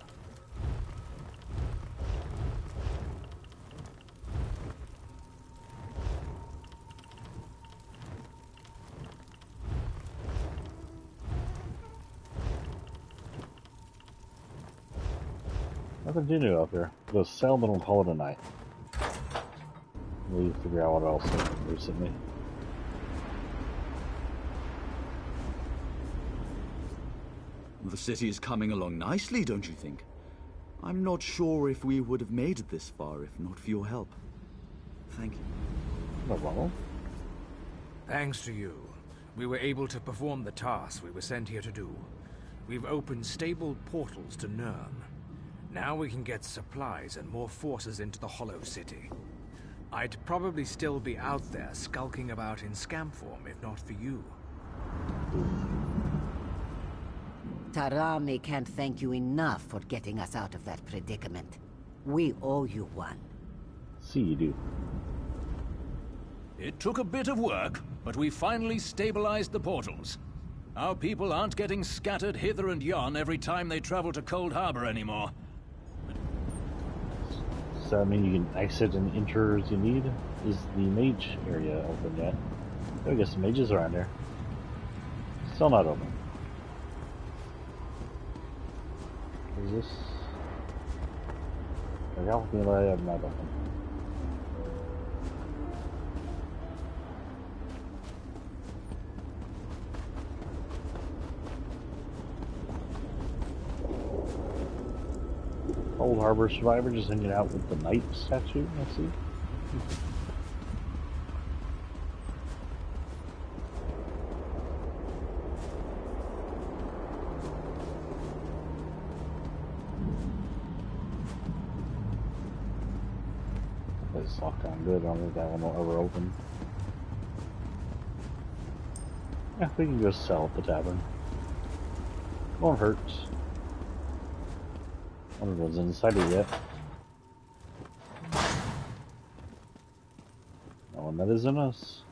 Nothing to do up here. Go sell, then we'll call it a night. We'll figure out what else happened recently. The city is coming along nicely, don't you think? I'm not sure if we would have made it this far if not for your help. Thank you. No problem. Thanks to you, we were able to perform the task we were sent here to do. We've opened stable portals to Nurm. Now we can get supplies and more forces into the Hollow City. I'd probably still be out there skulking about in scam form if not for you. Tarami can't thank you enough for getting us out of that predicament. We owe you one. See, you do. It took a bit of work, but we finally stabilized the portals. Our people aren't getting scattered hither and yon every time they travel to Coldharbor anymore. Does that mean you can exit and enter as you need? Is the mage area open yet? I guess the mages are on there. Still not open. What is this? I got me that I have not open. Coldharbor survivor just hanging out with the knight statue, I see. It's locked down good. I don't think that one will ever open. Yeah, we can go sell at the tavern. Won't hurt. I don't know what's inside it yet. No one that isn't us.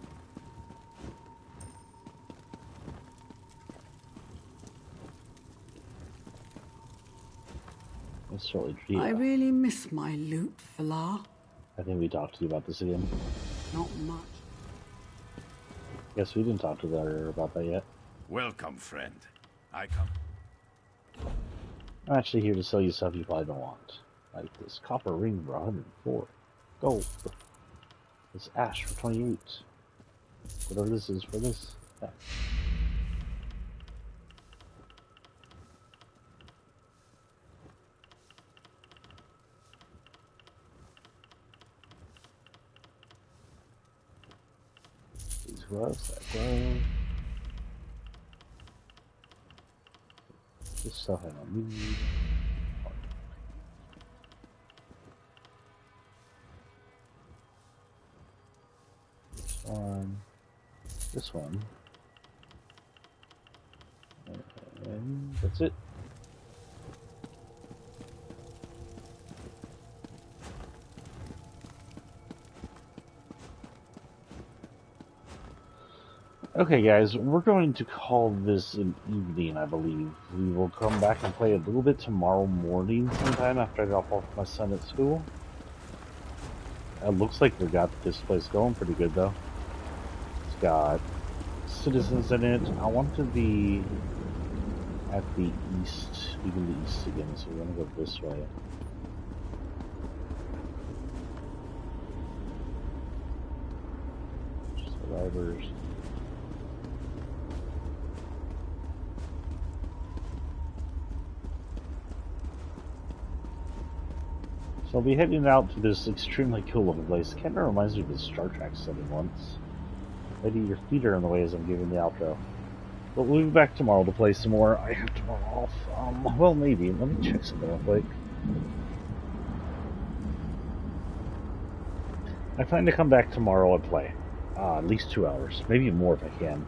It's really true. I really miss my loot, Valar. I think we talked to you about this again. Not much. Guess we didn't talk to her about that yet. Welcome, friend. I come. I'm actually here to sell you stuff you probably don't want. Like this copper ring for 104. Gold. This ash for 28. Whatever this is for this. Yeah. These gloves, that glove. This stuff I don't need. This one. This one. And that's it. Okay guys, we're going to call this an evening, I believe. We will come back and play a little bit tomorrow morning sometime after I drop off my son at school. It looks like we got this place going pretty good though. It's got citizens in it. I want to be at the east, even the east again, so we're gonna go this way. Survivors. So I'll be heading out to this extremely cool looking place. Kind of reminds me of the Star Trek setting once. Maybe your feet are in the way as I'm giving the outro. But we'll be back tomorrow to play some more. I have tomorrow off. Well, maybe. Let me check something real quick. I plan to come back tomorrow and play. At least 2 hours. Maybe more if I can.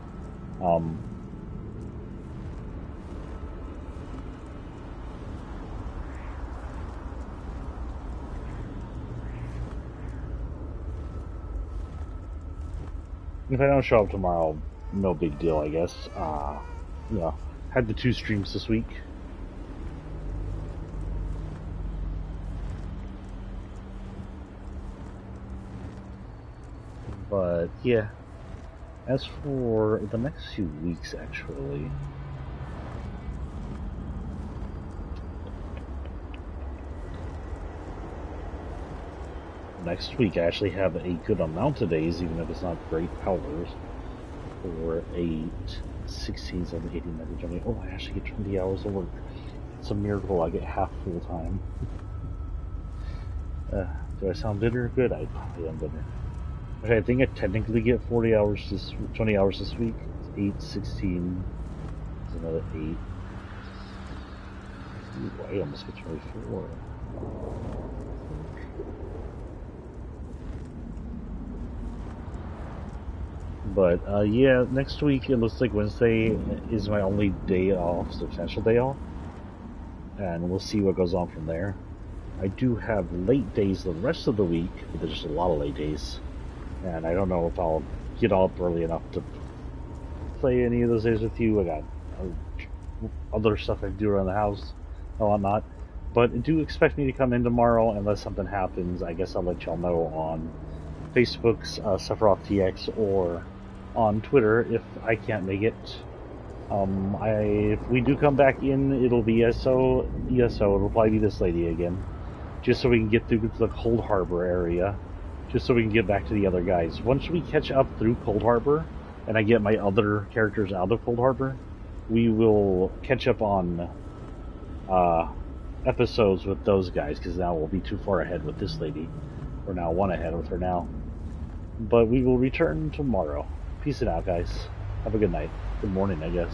If I don't show up tomorrow, no big deal, I guess. You know, had the 2 streams this week. But, yeah. As for the next few weeks, actually... Next week, I actually have a good amount of days, even if it's not great hours. For 8, 16, 17, 18, 19, 20. Oh, I actually get 20 hours of work. It's a miracle I get half full time. Do I sound bitter? Good, I probably am bitter. Okay, I think I technically get 20 hours this week. It's 8, 16. There's another 8. Ooh, I almost get 24. But, yeah, next week it looks like Wednesday is my only day off, substantial day off. And we'll see what goes on from there. I do have late days the rest of the week, but there's just a lot of late days. And I don't know if I'll get up early enough to play any of those days with you. I got other stuff I do around the house and whatnot. But do expect me to come in tomorrow unless something happens. I guess I'll let y'all know on Facebook's SephirothTX or on Twitter if I can't make it. If we do come back in, it'll be ESO. It'll probably be this lady again. Just so we can get through to the Coldharbor area. Just so we can get back to the other guys. Once we catch up through Coldharbor, and I get my other characters out of Coldharbor, we will catch up on episodes with those guys, because now we'll be too far ahead with this lady. We're now 1 ahead with her now. But we will return tomorrow. Peace out, guys. Have a good night. Good morning, I guess.